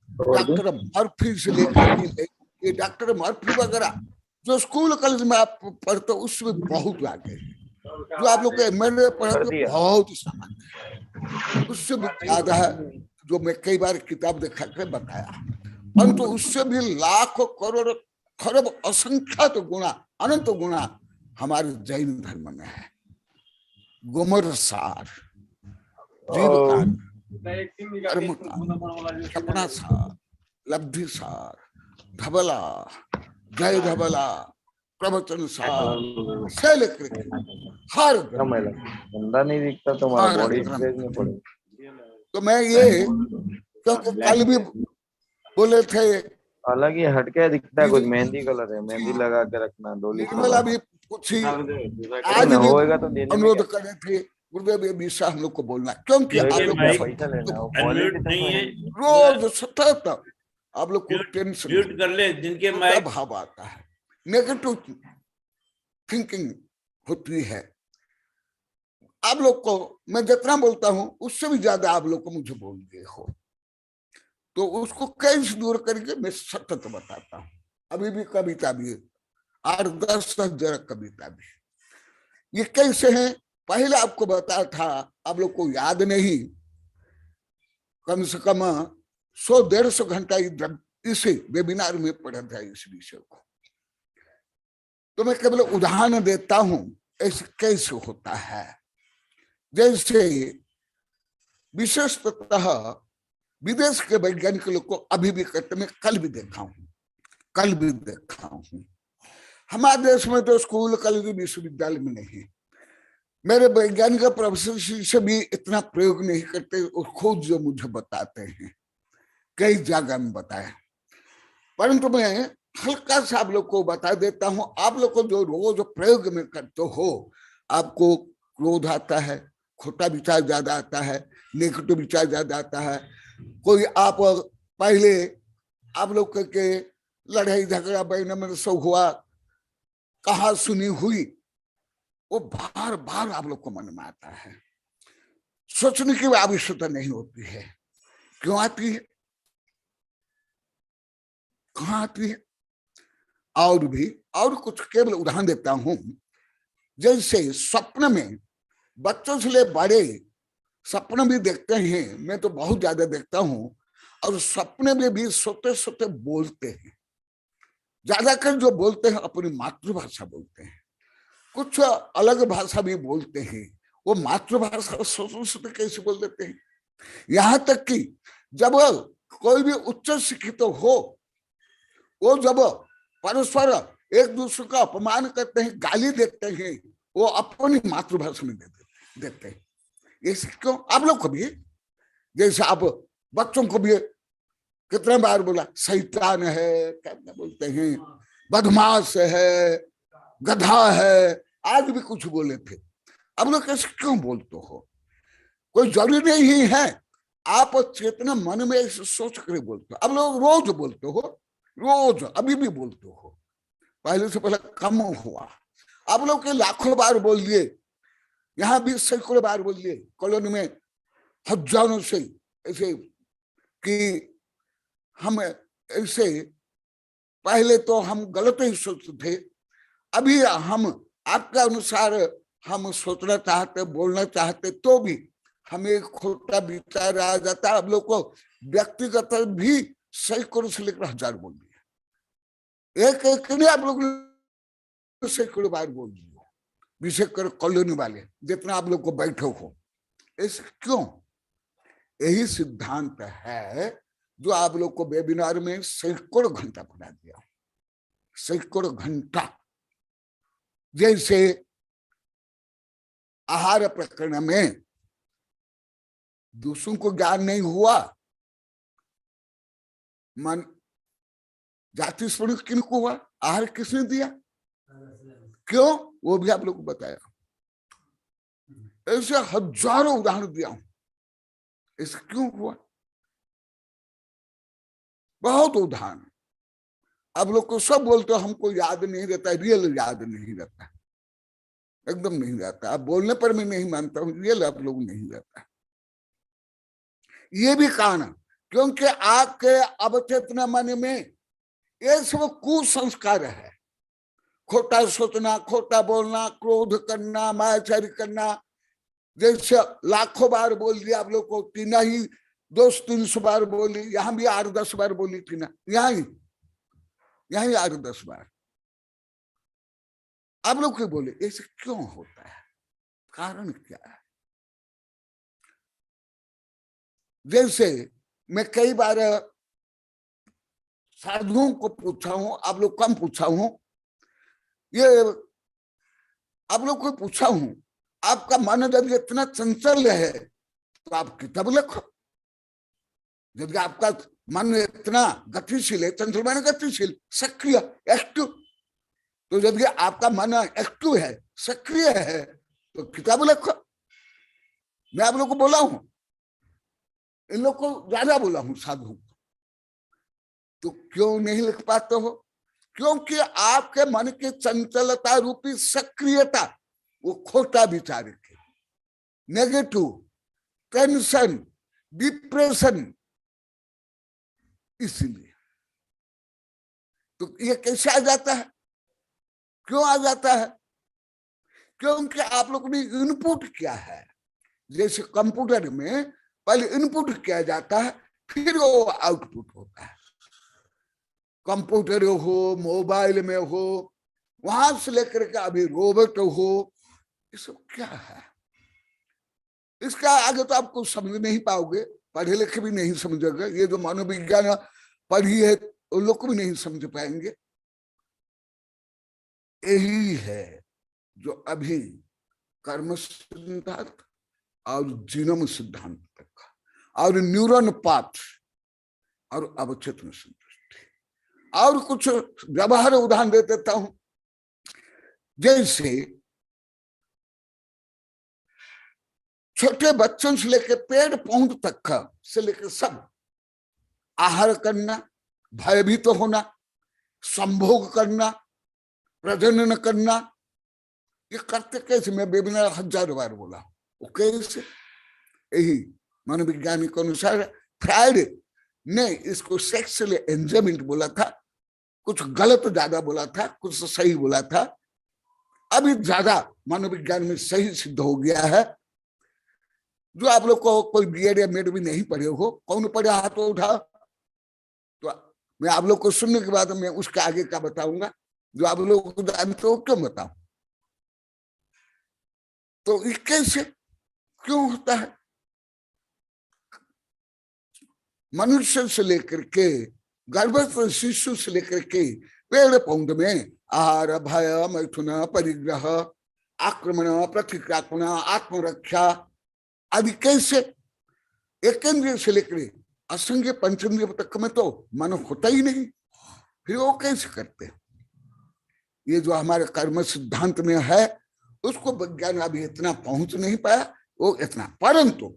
डॉक्टर मर्फी से लेकर के ये डॉक्टर मर्फी वगैरह जो स्कूल कॉलेज में आप पढ़ते उसमें बहुत आगे है, जो आप लोग मैंने पढ़ा बहुत सामान्य, उससे भी ज्यादा है जो मैं कई बार किताब दिखा के बताया, परंतु उससे भी लाखों करोड़ खरब असंख्यात गुना अनंत गुना हमारे जैन धर्म में है। गुमर सार, जीव कांड, कर्म कांड, सपना सार, लब्धि सार, धबला, जय धबला, प्रवचन सार, से लेकर हर गंदा नहीं दिखता तुम्हारा बॉडी स्ट्रेच में पड़े। तो मैं ये क्योंकि कल भी बोले थे अलग ही हटके दिखता है, कुछ मेहंदी कलर है, मेहंदी लगा के रखना डोली निर्मला भी कुछ ही आज भी होएगा तो देने में अनुरोध कर रहे थे गुरुदेव ये विषय हम लोग को बोलना, क्योंकि आप लोग पैसा लेना है, अनम्यूट नहीं है, रोज सतत आप लोग को टेंशन म्यूट कर ले, जिनके माइक भाव आता है, नेगेटिव थिंकिंग होती है। आप लोग को मैं जितना बोलता हूं उससे भी ज्यादा आप लोग को मुझे बोल दिए हो, तो उसको कैसे दूर करके मैं सतत बताता हूँ। अभी भी कविता भी 8-10 हजार कविता भी, ये कैसे है पहले आपको बताया था, आप लोग को याद नहीं, कम से कम 100-150 घंटा इसे वेबिनार में पढ़ा था इस विषय को। तो मैं केवल उदाहरण देता हूं ऐसे कैसे होता है। जैसे विशेषतः विदेश के वैज्ञानिक लोग को अभी भी करते, मैं कल भी देखा हूं, हमारे देश में तो स्कूल कॉलेज विश्वविद्यालय में नहीं, मेरे वैज्ञानिक प्रोफेसर से भी इतना प्रयोग नहीं करते, खुद जो मुझे बताते हैं कई जगह में बताया, परंतु मैं हल्का सा आप लोग को बता देता हूं। आप लोग को जो रोज प्रयोग में करते हो, आपको क्रोध आता है, खोटा विचार ज्यादा आता है, नेगेटिव विचार ज्यादा आता है, कोई आप पहले आप लोग के लड़ाई झगड़ा बहन में सब हुआ, कहा सुनी हुई, वो बार बार आप लोग को मन में आता है, सोचने की आवश्यकता नहीं होती है। क्यों आती है, कहाँ आती है? और भी और कुछ केवल उदाहरण देता हूं। जैसे स्वप्न में बच्चों से ले बड़े सपने भी देखते हैं, मैं तो बहुत ज्यादा देखता हूं, और सपने में भी सोते सोते बोलते हैं, ज्यादातर जो बोलते हैं अपनी मातृभाषा बोलते हैं, कुछ अलग भाषा भी बोलते हैं, वो मातृभाषा सोते सोते कैसे बोल देते हैं। यहाँ तक कि जब कोई भी उच्च शिक्षित हो, वो जब परस्पर एक दूसरे का अपमान करते हैं, गाली देते हैं, वो अपनी मातृभाषा में देते हैं। ये क्यों? आप लोग को भी, जैसे आप बच्चों को भी कितने बार बोला शैतान है, क्या बोलते हैं, बदमाश है, गधा है, आज भी कुछ बोले थे। आप लोग कैसे क्यों बोलते हो? कोई जरूरी नहीं है, आप चेतना मन में ऐसे सोच कर बोलते हो। आप लोग रोज बोलते हो, रोज अभी भी बोलते हो, पहले से पहले कम हुआ। आप लोग के लाखों बार बोल दिए, यहाँ भी सैकड़ों बार बोल दिए, कॉलोनी में हजारों से ऐसे कि हम ऐसे पहले तो हम गलत ही सोचते थे, अभी हम आपके अनुसार हम सोचना चाहते, बोलना चाहते, तो भी हमें खोटा विचार आ जाता है। आप लोग को व्यक्तिगत भी सैकड़ों से लेकर हजार बोल दिया, एक नहीं आप लोग सैकड़ों बार बोल दिया, विशेषकर कॉलोनी वाले जितना आप लोग को बैठे हो। ऐसे क्यों? यही सिद्धांत है जो आप लोग को वेबिनार में सैकड़ों घंटा पढ़ा दिया, सैकड़ों घंटा। जैसे आहार प्रकरण में दूसरों को ज्ञान नहीं हुआ, मन जाति स्मरण किनको हुआ, आहार किसने दिया, क्यों, वो भी आप लोग को बताया। ऐसे हजारों उदाहरण दिया हूं, ऐसा क्यों हुआ, बहुत उदाहरण। आप लोग को सब बोलते हो हमको याद नहीं रहता, रियल याद नहीं रहता, एकदम नहीं रहता। आप बोलने पर मैं नहीं मानता हूं, रियल आप लोग नहीं रहता। ये भी कारण क्योंकि आपके अवचेतन मन में ये सब कुसंस्कार है। खोटा सोचना, खोटा बोलना, क्रोध करना, मायाचारी करना, जैसे लाखों बार बोल दिया आप लोग को, टीना ही 200-300 बार बोली, यहां भी 8-10 बार बोली टीना, यहां 8-10 बार आप लोग क्यों बोले, ऐसे क्यों होता है, कारण क्या है। जैसे मैं कई बार साधुओं को पूछा हूं, आप लोग कम पूछा हूं, ये आप लोग को पूछा हूं, आपका मन जब इतना चंचल है तो आप किताब लिखो। जब आपका मन इतना गतिशील है, चंचल माने गतिशील, सक्रिय, एक्टिव, तो जब आपका मन एक्टिव है, सक्रिय है, तो किताब लिखो। मैं आप लोग को बोला हूं, इन लोग को ज्यादा बोला हूं साधु, तो क्यों नहीं लिख पाते हो, क्योंकि आपके मन की चंचलता रूपी सक्रियता वो खोटा विचार के, नेगेटिव, टेंशन, डिप्रेशन, इसलिए तो ये कैसे आ जाता है, क्यों आ जाता है, क्योंकि आप लोग ने इनपुट किया है। जैसे कंप्यूटर में पहले इनपुट किया जाता है, फिर वो आउटपुट होता है। कंप्यूटर हो, मोबाइल में हो, वहां से लेकर के अभी रोबोट हो, ये सब क्या है, इसका आगे तो आपको समझ नहीं पाओगे, पढ़े लिखे भी नहीं समझेगा। ये जो मनोविज्ञान पढ़ी है उन लोग को भी नहीं समझ पाएंगे। यही है जो अभी कर्म सिद्धांत और जीनोम सिद्धांत तक और न्यूरॉन पाथ और अवचेतन संतुष्टि और कुछ व्यवहार उदाहरण दे देता हूं। जैसे छोटे बच्चों से लेकर पेड़ पौध तक का से लेकर सब आहार करना, भयभीत तो होना, संभोग करना, प्रजनन करना, ये करते कैसे, मैं वेबिनार 1000 बार बोला, वो कैसे, यही मनोविज्ञानी के अनुसार फ्राइड ने इसको सेक्सुअल एंजाइमेंट बोला था, कुछ गलत ज्यादा बोला था, कुछ सही बोला था। अभी ज्यादा मनोविज्ञान में सही सिद्ध हो गया है। जो आप लोग को कोई बीएड या मेड भी नहीं पढ़े हो, कौन पढ़े हाथ तो उठा, तो मैं आप लोग को सुनने के बाद मैं उसके आगे का बताऊंगा। जो आप लोग को जानते हो क्यों बताऊं, तो ये कैसे क्यों होता है। मनुष्य से लेकर के गर्भस्थ शिशु से लेकर के पेड़ पौध में आहार, भय, मैथुन, परिग्रह, आक्रमण, प्रतिक्रामण, आत्मरक्षा आदि कैसे एक इंद्रिय से लेकर असंख्य पंचेंद्रिय तक में तो मन होता ही नहीं, फिर वो कैसे करते हैं। ये जो हमारे कर्म सिद्धांत में है उसको विज्ञान अभी इतना पहुंच नहीं पाया, वो इतना, परंतु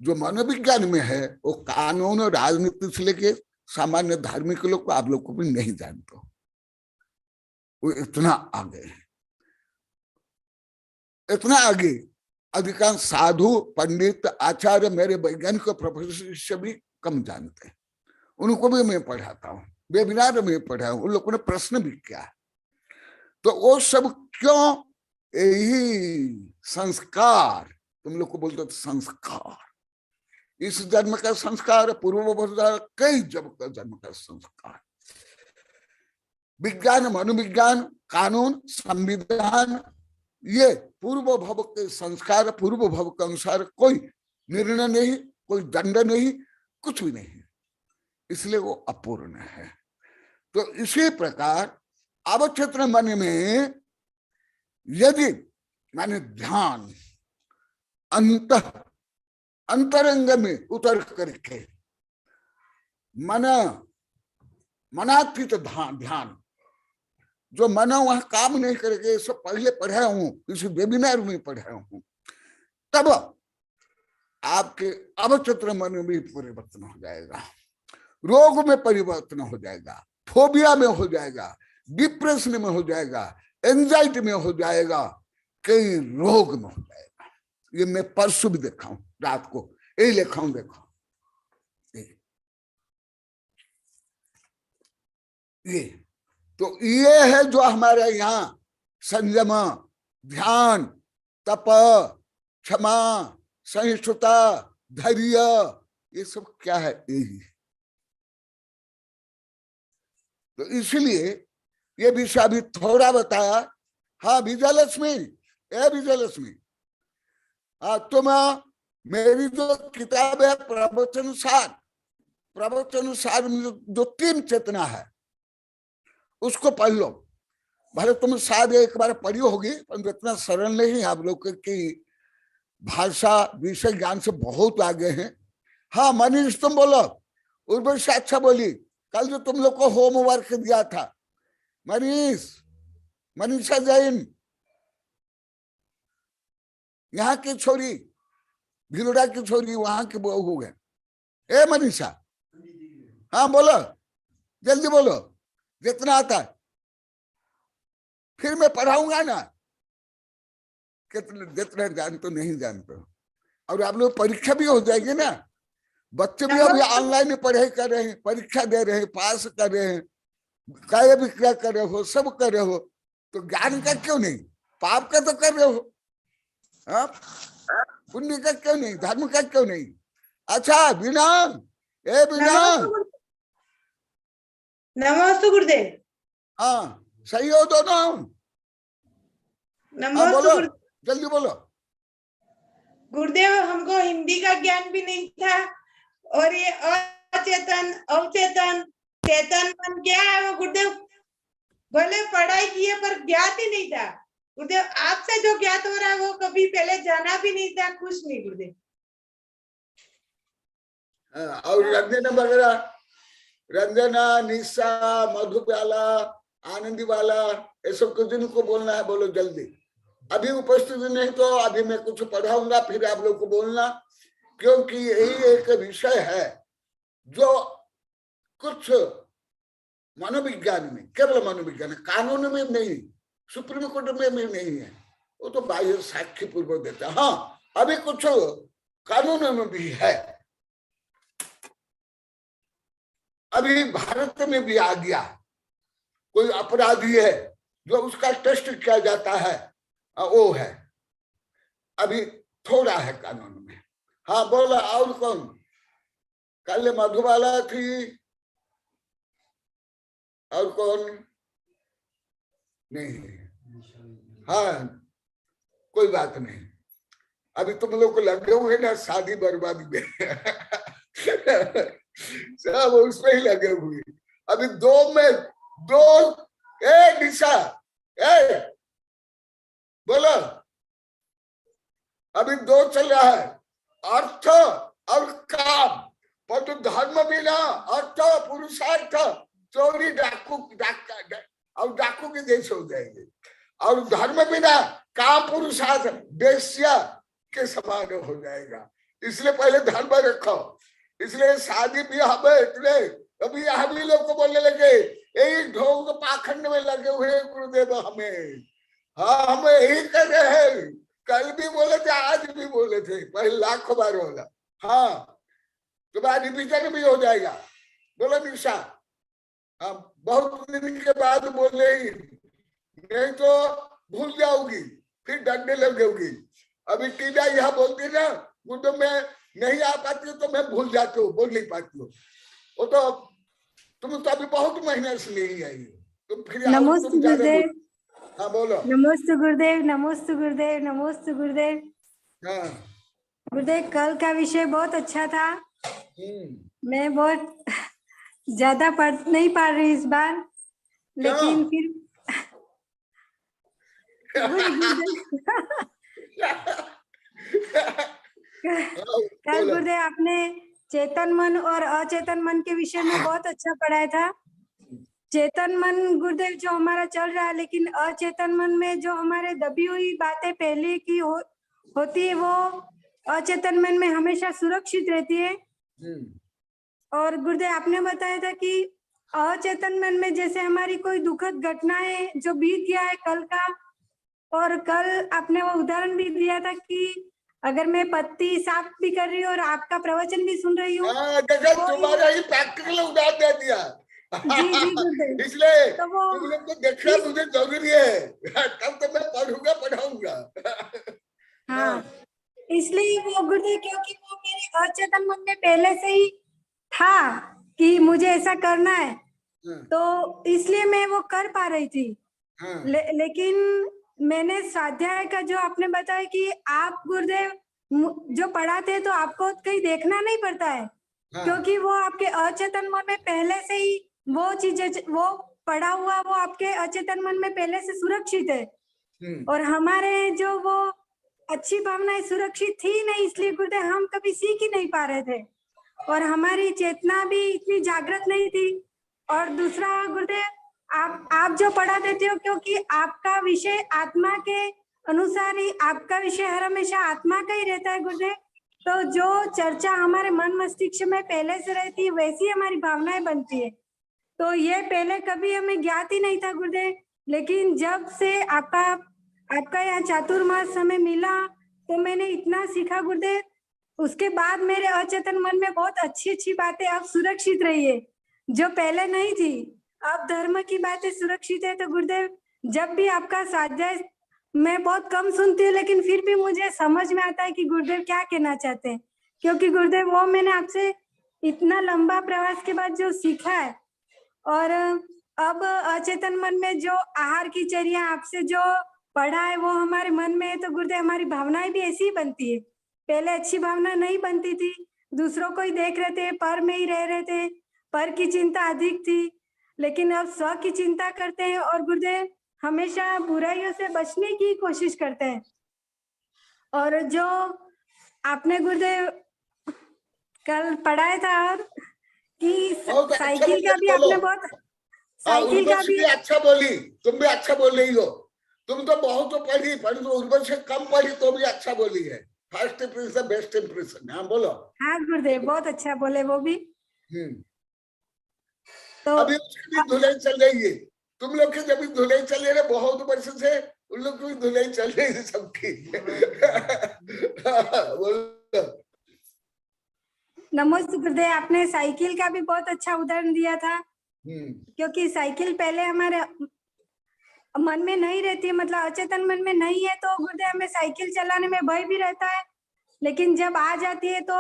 जो मनोविज्ञान में है वो कानून और राजनीति से लेके सामान्य धार्मिक लोग को आप लोग को भी नहीं जानते, वो इतना आगे है, इतना आगे। अधिकांश साधु, पंडित, आचार्य, मेरे वैज्ञानिक प्रोफेसर से भी कम जानते हैं। उनको भी मैं पढ़ाता हूँ, वेबिनार में पढ़ा हूँ, उन लोगों ने प्रश्न भी किया। तो वो सब क्यों, यही संस्कार, तुम लोग को बोलते हो संस्कार, इस जन्म का संस्कार, पूर्व कई जन्म का जन्म का संस्कार। विज्ञान, मनोविज्ञान, कानून, संविधान, ये पूर्व भव के संस्कार, पूर्व भव के अनुसार कोई निर्णय नहीं, कोई दंड नहीं, कुछ भी नहीं। इसलिए वो अपूर्ण है। तो इसी प्रकार अवचेतन मन में यदि माने ध्यान अंतरंग में उतर करके मनातीत ध्यान जो मना वहां काम नहीं करके, सब पहले पढ़ा हूं, किसी वेबिनार में पढ़ा हूं, तब आपके अवचेतन मन में भी परिवर्तन हो जाएगा, रोग में परिवर्तन हो जाएगा, फोबिया में हो जाएगा, डिप्रेशन में हो जाएगा, एंजाइटी में हो जाएगा, कई रोग में हो जाएगा। ये मैं परसों भी देखा हूं, रात को यही लिखा हूं, देखो ये तो ये है जो हमारे यहाँ संयम, ध्यान, तप, क्षमा, सहिष्णुता, धैर्य, ये सब क्या है? यही। तो इसलिए ये विषय अभी थोड़ा बताया। हाँ विजयलक्ष्मी, ए विजयलक्ष्मी, तुम मेरी जो किताब है प्रवचन सार में जो 3 चेतना है उसको पढ़ लो। भले तुम शायद एक बार पढ़ी होगी, पर इतना सरल नहीं, आप लोग की भाषा विषय ज्ञान से बहुत आगे हैं। हाँ मनीष तुम बोलो, उर्वशी अच्छा बोली, कल जो तुम लोग को होमवर्क दिया था, मनीषा जैन, यहाँ की छोरी, भिलोड़ा की छोरी, वहां की बहू हो गए। ए मनीषा, हाँ बोलो, जल्दी बोलो, जितना आता है, फिर मैं पढ़ाऊंगा ना, कितने जितना जानते नहीं जानते। और आप लोग परीक्षा भी हो जाएगी ना, बच्चे भी अभी ऑनलाइन पढ़ाई कर रहे हैं, परीक्षा दे रहे हैं, पास कर रहे हैं, कार्य विक्रिया कर रहे हो, सब कर रहे हो, तो ज्ञान का क्यों नहीं? पाप का तो कर रहे हो, हाँ पुण्य का क्यों नहीं, धर्म का क्यों नहीं? अच्छा बिना, ए बिना, नमस्ते गुरुदेव। हाँ सही हो दोनों? हाँ बोलो, जल्दी बोलो। गुरुदेव हमको हिंदी का ज्ञान भी नहीं था, और ये अचेतन अवचेतन चेतन मन क्या है वो गुरुदेव भले पढ़ाई की है पर ज्ञात ही नहीं था। गुरुदेव आपसे जो ज्ञात हो रहा है वो कभी पहले जाना भी नहीं था, कुछ नहीं गुरुदेव। और रंजना वगैरह, रंजना, निशा, मधुबाला, आनंदी वाला, ये सब कुछ जिनको बोलना है बोलो जल्दी। अभी उपस्थिति नहीं तो अभी मैं कुछ पढ़ाऊंगा, फिर आप लोग को बोलना, क्योंकि यही एक विषय है जो कुछ मनोविज्ञान में, केवल मनोविज्ञान, कानून में नहीं, सुप्रीम कोर्ट में भी नहीं है, वो तो बाह्य साक्षी पूर्वक देता है। हाँ अभी कुछ कानून में भी है, अभी भारत में भी आ गया, कोई अपराधी है जो उसका टेस्ट किया जाता है, वो है, अभी थोड़ा है कानून में। हाँ बोला, और कौन? कल मधुबाला थी, और कौन? नहीं, हाँ कोई बात नहीं, अभी तुम लोग को लगे हुए ना शादी बर्बादी में सब उसमें ही लगे हुए। अभी दो दिशा, बोलो, अभी 2 चल रहा है, अर्थ और काम। पर तो धर्म बिना अर्थ पुरुषार्थ चोरी डाकू और डाकू के जैसे हो जाएंगे, और धर्म बिना काम पुरुषार्थ वेश्या के समान हो जाएगा। इसलिए पहले धर्म रखो। इसलिए शादी ब्याह में इतने अभी हम ही लोग को बोलने लगे, यही ढोंग पाखंड में लगे हुए गुरुदेव हमें। हाँ हम यही कर रहे हैं, कल भी बोले थे, आज भी बोले थे, पहले लाखों बार होगा। हाँ तुम्हारा रिविजन भी हो जाएगा। बोलो निशा, हाँ बहुत दिन के बाद बोले ही, नहीं तो भूल जाओगी, फिर डरने लगोगी। अभी टीना यह बोलती ना, गुड्डो में नहीं आ पाती तो मैं भूल जाती हूँ, बोल नहीं पाती हूँ। वो तो तुम तो अभी बहुत महीने से नहीं आई, तुम फिर नमस्ते गुरुदेव। हाँ बोलो। नमस्ते गुरुदेव, नमस्ते गुरुदेव, नमस्ते गुरुदेव। हाँ गुरुदेव कल का विषय बहुत अच्छा था। मैं बहुत ज्यादा पढ़ नहीं पा रही इस बार, लेकिन फिर कल गुरुदेव आपने चेतन मन और अचेतन मन के विषय में बहुत अच्छा पढ़ाया था। चेतन मन गुरुदेव जो हमारा चल रहा है, लेकिन अचेतन मन में जो हमारे दबी हुई बातें पहले की होती है वो अचेतन मन में हमेशा सुरक्षित रहती है। और गुरुदेव आपने बताया था कि अचेतन मन में जैसे हमारी कोई दुखद घटनाएं जो बीत गया है कल का, और कल आपने वो उदाहरण भी दिया था कि अगर मैं पत्ती साफ भी कर रही हूँ और आपका प्रवचन भी सुन रही हूँ, तुम्हारा ही प्रैक्टिकल उदाहरण दे दिया। जी इसलिए तो वो तुम लोग को देखना मुझे जरूरी है, तब तो मैं पढ़ूंगा पढ़ाऊंगा। हाँ, इसलिए वो गुरुदेव, क्योंकि वो मेरे अचेतन मन में पहले से ही था कि मुझे ऐसा करना है, तो इसलिए मैं वो कर पा रही थी। लेकिन मैंने स्वाध्याय का जो आपने बताया कि आप गुरुदेव जो पढ़ाते हैं तो आपको कहीं देखना नहीं पड़ता है, क्योंकि वो आपके अचेतन मन में पहले से ही वो चीजें, वो पढ़ा हुआ वो आपके अचेतन मन में पहले से सुरक्षित है। और हमारे जो वो अच्छी भावनाएं सुरक्षित थी नहीं, इसलिए गुरुदेव हम कभी सीख ही नहीं पा रहे थे और हमारी चेतना भी इतनी जागृत नहीं थी। और दूसरा गुरुदेव, आप जो पढ़ा देते हो, क्योंकि आपका विषय आत्मा के अनुसार ही, आपका विषय हर हमेशा आत्मा का ही रहता है गुरुदेव, तो जो चर्चा हमारे मन मस्तिष्क में पहले से रहती है वैसी हमारी भावनाएं बनती है। तो ये पहले कभी हमें ज्ञात ही नहीं था गुरुदेव, लेकिन जब से आपका यहाँ चातुर्मास हमें मिला तो मैंने इतना सीखा गुरुदेव। उसके बाद मेरे अचेतन मन में बहुत अच्छी अच्छी बातें अब सुरक्षित रही है जो पहले नहीं थी। अब धर्म की बातें सुरक्षित है। तो गुरुदेव, जब भी आपका स्वाध्याय मैं बहुत कम सुनती हूँ, लेकिन फिर भी मुझे समझ में आता है कि गुरुदेव क्या कहना चाहते हैं, क्योंकि गुरुदेव वो मैंने आपसे इतना लंबा प्रवास के बाद जो सीखा है, और अब अचेतन मन में जो आहार की चर्या आपसे जो पढ़ा है वो हमारे मन में है, तो गुरुदेव हमारी भावनाएं भी ऐसी ही बनती है। पहले अच्छी भावना नहीं बनती थी, दूसरों को ही देख रहे थे, पर में ही रह रहे थे, पर की चिंता अधिक थी, लेकिन अब स्व की चिंता करते हैं और गुरुदेव हमेशा बुराइयों से बचने की कोशिश करते हैं। और जो आपने गुरुदेव कल पढ़ाया था, और कि साइकिल का भी आपने बहुत, साइकिल का भी अच्छा बोली, तुम भी अच्छा बोल रही हो। तुम तो बहुत तो पढ़ी, परंतु उर्वशी से कम पढ़ी तो भी अच्छा बोली है। First impression best impression. हाँ बोलो। हाँ गुरुदेव, बहुत अच्छा बोले वो भी। तो अभी उसकी भी धुलाई चल रही है। तुम लोग की जब भी धुलाई चल रही है बहुत वर्ष से, उन लोग की भी धुलाई चल रही है सबकी। नमस्ते गुरुदेव, आपने साइकिल का भी बहुत अच्छा उदाहरण दिया था, क्योंकि साइकिल पहले हमारे मन में नहीं रहती है, मतलब अचेतन मन में नहीं है, तो गुरुदेव हमें साइकिल चलाने में भय भी रहता है, लेकिन जब आ जाती है तो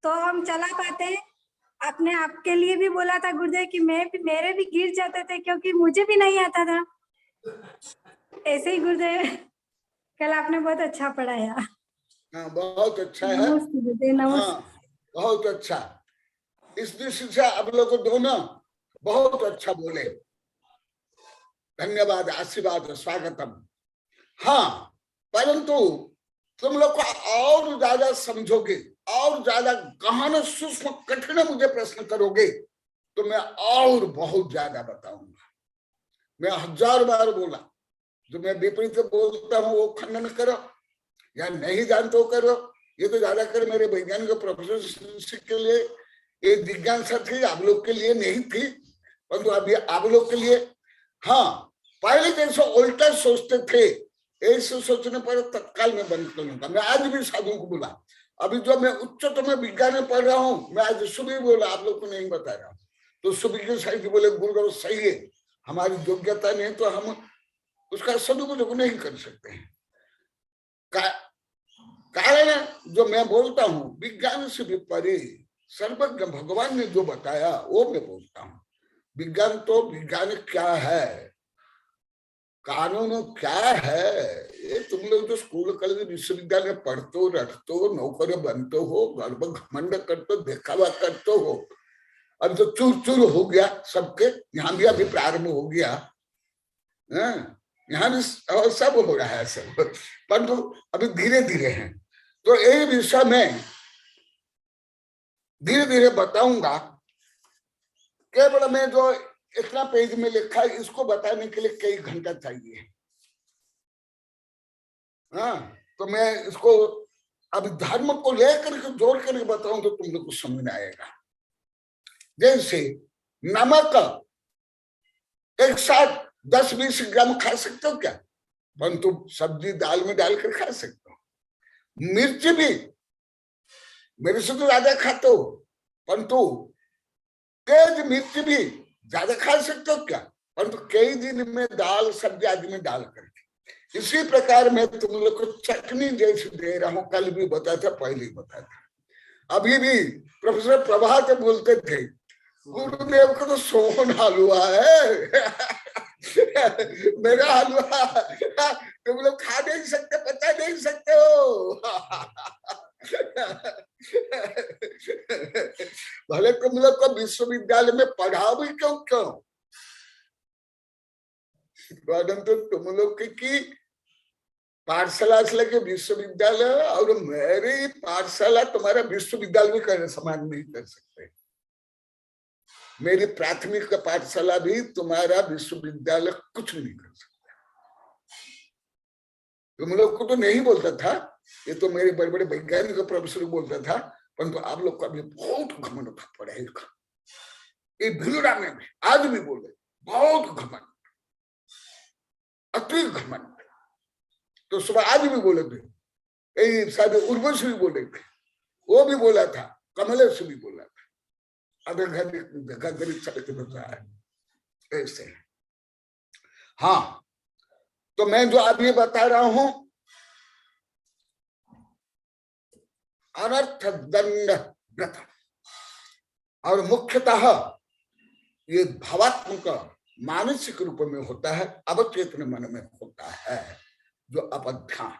हम चला पाते हैं। आपने आपके लिए भी बोला था गुरुदेव कि मेरे भी गिर जाते थे, क्योंकि मुझे भी नहीं आता था। ऐसे ही गुरुदेव कल आपने बहुत अच्छा पढ़ाया। हाँ, बहुत अच्छा है। नमस्ते गुरुदेव, नमस्ते। हाँ, बहुत अच्छा। इस दृष्टि से आप लोग दोनों बहुत अच्छा बोले, धन्यवाद, आशीर्वाद, स्वागतम। हाँ, परंतु तुम लोग को और ज्यादा समझोगे, और ज्यादा गहन सूक्ष्म कठिन मुझे प्रश्न करोगे तो मैं और बहुत ज्यादा बताऊंगा। मैं 1000 बार बोला, जो मैं विपरीत बोलता हूँ वो खंडन करो, या नहीं जानते हो करो। ये तो ज्यादा कर मेरे वैज्ञानिक प्रोफेसर के लिए ये जिज्ञासा थी, आप लोग के लिए नहीं थी, परंतु अभी आप लोग के लिए। हाँ, पहले जैसे उल्टा सोचते थे, ऐसे सोचने पर तत्काल में बंद करूंगा। मैं आज भी साधुओं को बोला, अभी जो मैं उच्चतम विज्ञान में पढ़ रहा हूँ, मैं आज सुबह बोला, आप लोग को नहीं बता रहा हूँ, तो सुबह के साहित्य बोले गुरुदेव सही है, हमारी योग्यता नहीं तो हम उसका सदुपयोग नहीं कर सकते हैं। कारण जो मैं बोलता हूँ विज्ञान से भी परे सर्वज्ञ भगवान ने जो बताया वो मैं बोलता हूँ। विज्ञान तो विज्ञान क्या है, कानून क्या है, ये तुम लोग जो स्कूल कॉलेज विश्वविद्यालय पढ़ते हो, रटते हो, नौकरी बनते हो, गर्व घमंड करते हो, दिखावा करते हो, अब तो चूर चूर हो गया सबके, यहाँ भी अभी प्रारंभ हो गया, यहाँ भी सब हो रहा है सब, परंतु अभी धीरे धीरे है। तो यही विषय में धीरे धीरे बताऊंगा। केवल मैं जो इतना पेज में लिखा है इसको बताने के लिए कई घंटा चाहिए। हाँ, तो मैं इसको अब धर्म को लेकर के जोड़ करके बताऊं तो तुम लोग को समझ में आएगा। जैसे नमक एक साथ 10-20 ग्राम खा सकते हो क्या, परंतु सब्जी दाल में डालकर खा सकते हो। मिर्च भी मेरे से तो ज्यादा खाते हो, परंतु तेज मिर्च भी ज्यादा खा सकते हो क्या, परंतु कई दिन में दाल सब्जी आदि में डाल करके। इसी प्रकार मैं तुम लोग को चटनी जैसे दे रहा हूं, कल भी बताया था, पहले ही बताया था। अभी भी प्रोफेसर प्रभात बोलते थे गुरुदेव को तो सोन हलवा है मेरा हलवा तुम लोग खा नहीं सकते, पचा नहीं सकते हो भले तुम लोग को विश्वविद्यालय में पढ़ाओ भी क्यों परंतु तुम लोग की पाठशाला से लेके विश्वविद्यालय, और मेरी पाठशाला तुम्हारा विश्वविद्यालय भी करने समान नहीं कर सकते। मेरी प्राथमिक पाठशाला भी तुम्हारा विश्वविद्यालय कुछ नहीं कर सकता। तुम लोग को तो नहीं बोलता था, ये तो मेरे बड़े बड़े वैज्ञानिक प्रोफेसर बोलता था, परंतु आप लोग का भी बहुत घमंड था पढ़ाई का। ये भिलुड़ा में भी आज भी बोले बहुत घमंड, अति घमंड। तो सुबह आज भी बोले थे, यही शायद उर्वशी भी बोले थे, वो भी बोला था, कमलेश भी बोला था, अगर घर चलते बता है ऐसे। हाँ, तो मैं जो अभी बता रहा हूं अनर्थ दंड व्रत, और मुख्यतः ये भावात्मक मानसिक रूप में होता है, अवचेतन मन में होता है जो अपध्यान।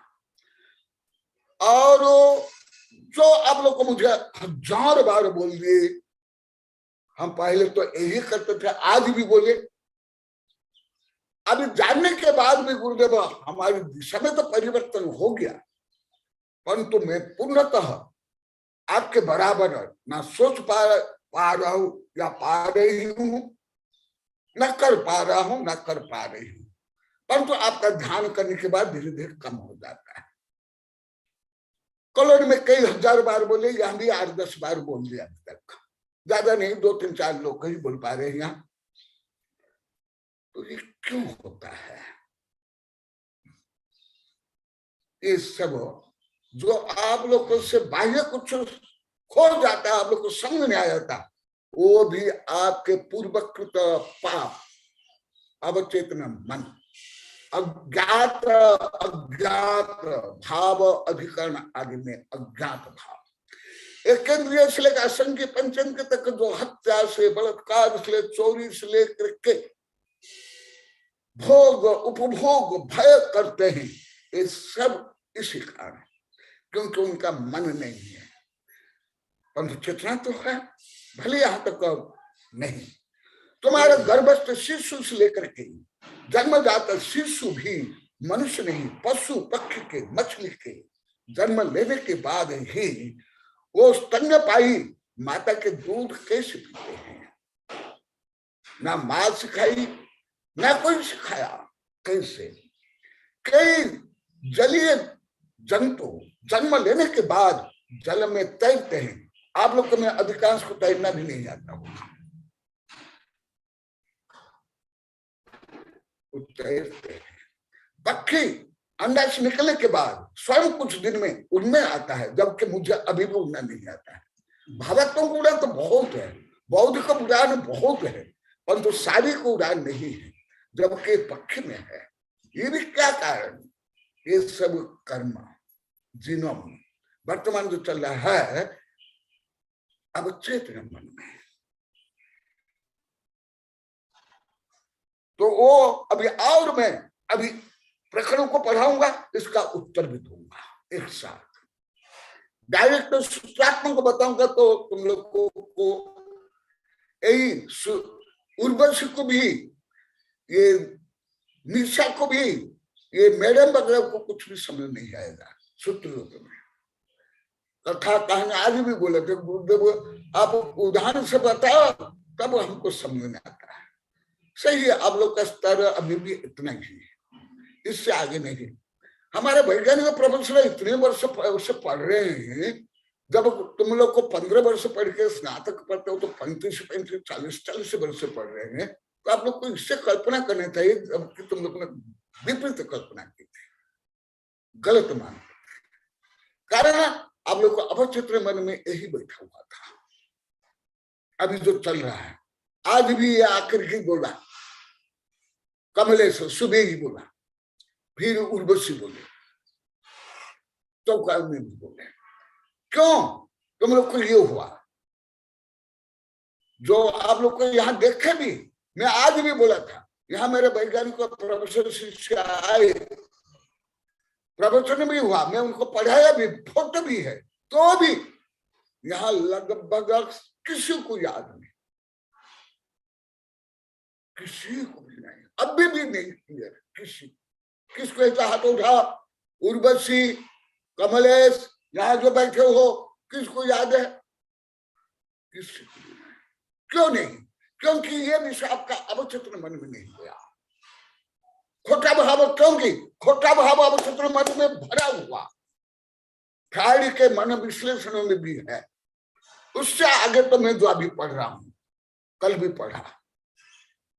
और जो आप लोग को मुझे 1000 बार बोल दिए, हम पहले तो यही करते थे, आज भी बोले। अभी जानने के बाद भी गुरुदेव हमारी दिशा में तो परिवर्तन हो गया, परंतु मैं पूर्णतः आपके बराबर ना सोच पा रहा हूं या पा रही हूं, न कर पा रहा हूं न कर पा रही हूं, परंतु आपका ध्यान करने के बाद धीरे धीरे कम हो जाता है। कॉलोनी में कई 1000 बार बोले, यहां भी 8-10 बार बोल दिया अभी तक, ज्यादा नहीं, 2-3-4 लोग ही बोल पा रहे हैं यहाँ। तो ये क्यों होता है? ये सब जो आप लोगों से बाह्य कुछ खो जाता है, आप लोग को समझ नहीं आ जाता, वो भी आपके पूर्वकृत पाप, अवचेतन मन, अज्ञात अज्ञात भाव अधिकरण आदि में अज्ञात भाव, एक केंद्रीय से लेकर असंख्य पंचेंद्रिय तक जो हत्या से, बलात्कार से, चोरी से लेकर के भोग उपभोग भय करते हैं, ये सब इसी कारण, क्योंकि उनका मन नहीं है। परंतु चेतना तो है, भले यहां तक नहीं। तुम्हारा गर्भस्थ शिशु से लेकर के जन्मजात शिशु भी मनुष्य नहीं, पशु पक्षी के, मछली के जन्म लेने के बाद ही वो स्तन्यपायी माता के दूध कैसे पीते हैं? ना मां सिखाई ना कोई सिखाया, कैसे? कई जलीय जंतु जन्म लेने के बाद जल में तैरते हैं, आप लोग को में अधिकांश को तैरना भी नहीं आता होगा, तैरते हैं। पक्षी अंडा से निकलने के बाद स्वयं कुछ दिन में उड़ने आता है, जबकि मुझे अभी भी उड़ना नहीं आता है। भावत्वों को उड़ान तो बहुत है, बौद्ध का उड़ान बहुत है, परंतु सारी को उड़ान नहीं है, जबकि पक्षी में है। ये भी क्या कारण? ये सब कर्म जिनों वर्तमान जो चल रहा है अवचेतन मन में, तो वो अभी, और मैं अभी प्रकरणों को पढ़ाऊंगा, इसका उत्तर भी दूंगा एक साथ। डायरेक्ट सूत्रात्मक को बताऊंगा तो तुम लोग को यही उर्वशी को भी, ये निशा को भी, ये मैडम वगैरह को कुछ भी समझ नहीं आएगा सूत्र में। कथा कहने आज भी बोले थे गुरुदेव आप उदाहरण से बताओ तब हमको समझ में आता है। सही है, आप लोग का स्तर अभी भी इतना ही है, इससे आगे नहीं। हमारे वैज्ञानिक प्रोफेसर इतने वर्ष से पढ़ रहे हैं, जब तुम लोग को 15 वर्ष पढ़ के स्नातक पढ़ते हो तो 35 40 वर्ष पढ़ रहे हैं, तो आप लोग को इससे कल्पना करनी चाहिए जबकि तुम लोग ने विपरीत कल्पना की थी, गलत मान। कारण आप लोग को अवचित्र मन में यही बैठा हुआ था। अभी जो चल रहा है, आज भी ये आखिर ही बोला, कमलेश सुबह ही बोला, फिर उर्वशी बोले, चौका में भी बोले। क्यों तुम लोग को ये हुआ? जो आप लोग को यहाँ देखे भी, मैं आज भी बोला था, यहाँ मेरे वैज्ञानिक प्रोफेसर शिष्य आए, प्रवचन भी हुआ, मैं उनको पढ़ाया भी, फोटो भी है, तो भी यहाँ लगभग किसी को याद नहीं, किसी को भी नहीं, अभी भी नहीं क्लियर। किसको ऐसा हाथ उठा? उर्वशी, कमलेश, यहाँ जो बैठे हो, किसको याद है? किसी को नहीं। क्यों नहीं? क्योंकि ये विषय आपका अवचित्र मन में नहीं गया। खोटा भाव, क्योंकि खोटा भाव अवचित्र मन में भरा हुआ फ्रायड के मन विश्लेषण में भी है। उससे आगे तो मैं जो अभी पढ़ रहा हूं, कल भी पढ़ा,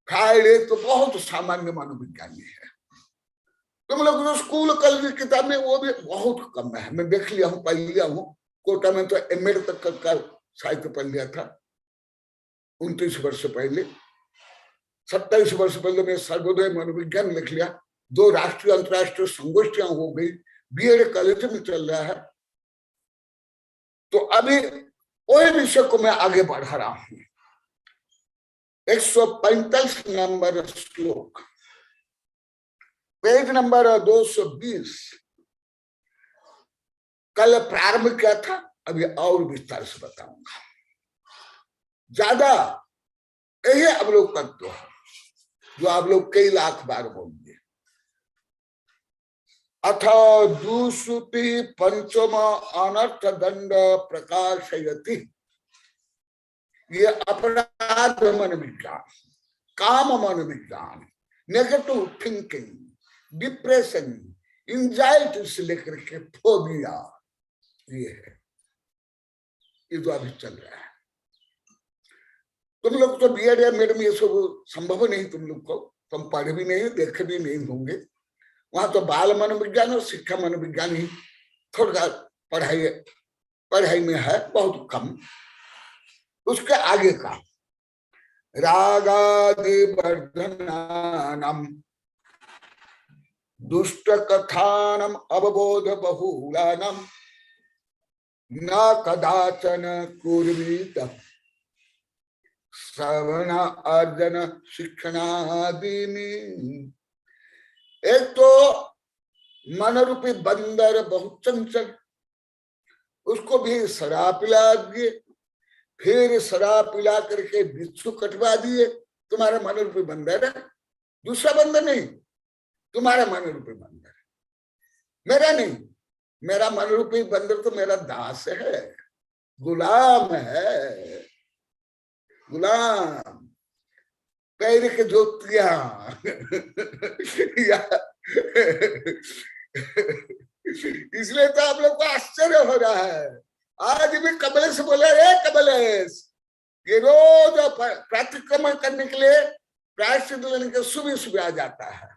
फ्रायड तो बहुत सामान्य मनोविज्ञानी है। तुम लोग जो स्कूल कल की किताब में वो भी बहुत कम है, मैं देख लिया हूँ, पढ़ लिया हूँ। कोटा में तो एमएड तक का साहित्य पढ़ लिया था 29 वर्ष पहले। 27 वर्ष पहले मैं सर्वोदय मनोविज्ञान लिख लिया। 2 राष्ट्रीय अंतर्राष्ट्रीय संगोष्ठियां हो गई, बीएड कॉलेज में चल रहा है। तो अभी वही विषय को मैं आगे बढ़ा रहा हूं। 145 नंबर श्लोक, पेज नंबर 220। कल प्रारंभ किया था, अभी और विस्तार से बताऊंगा। ज्यादा यही अवलोकन तो है जो आप लोग कई लाख बार बोलेंगे। अथ दुश्रुति पंचम अनर्थ दंड प्रकाशयति, ये अपराध मन विज्ञान, काम मन विज्ञान, नेगेटिव थिंकिंग, डिप्रेशन, एंजाइटी से लेकर के फोबिया, ये है, ये जो अभी चल रहा है। तुम लोग तो बीएड या मेड में ये सब संभव नहीं, तुम लोग को, तुम पढ़ भी नहीं, देखे भी नहीं होंगे। वहां तो बाल मनोविज्ञान और शिक्षा मनोविज्ञान ही थोड़ा पढ़ाई में है, बहुत कम। उसके आगे का रागादि वर्धनानम दुष्ट कथानम अवबोध बहुलानम न कदाचन कुर्वीत श्रवण अर्जन शिक्षणादि। एक तो मन रूपी बंदर बहुत चंचल, उसको भी शराब पिला दिए, फिर शराब पिला करके बिच्छू कटवा दिए। तुम्हारा मन रूपी बंदर है, दूसरा बंदर नहीं, तुम्हारा मन रूपी बंदर, मेरा नहीं। मेरा मन रूपी बंदर तो मेरा दास है, गुलाम है, गुलाम, पैर के जोतियां। इसलिए तो आप लोग को आश्चर्य हो रहा है। आज भी कमलेश बोले, रे कमलेश, ये रोज प्रातिक्रमण करने के लिए प्रायश्चित लेने के सुबह सुबह आ जाता है।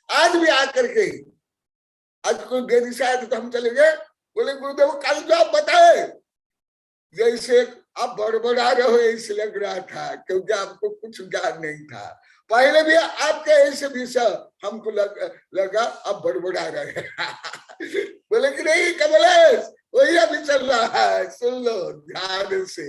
आज भी आकर के, आज कोई देरी से आया तो हम चले गए, बोले गुरुदेव कल जो आप बताए, जैसे आप बड़बड़ा रहे हो ऐसे लग रहा था, क्योंकि आपको कुछ ज्ञान नहीं था। पहले भी आपके ऐसे विषय हमको लगा आप बड़बड़ा रहे। बोले कि नहीं कमलेश, वही अभी चल रहा है, सुन लो ध्यान से।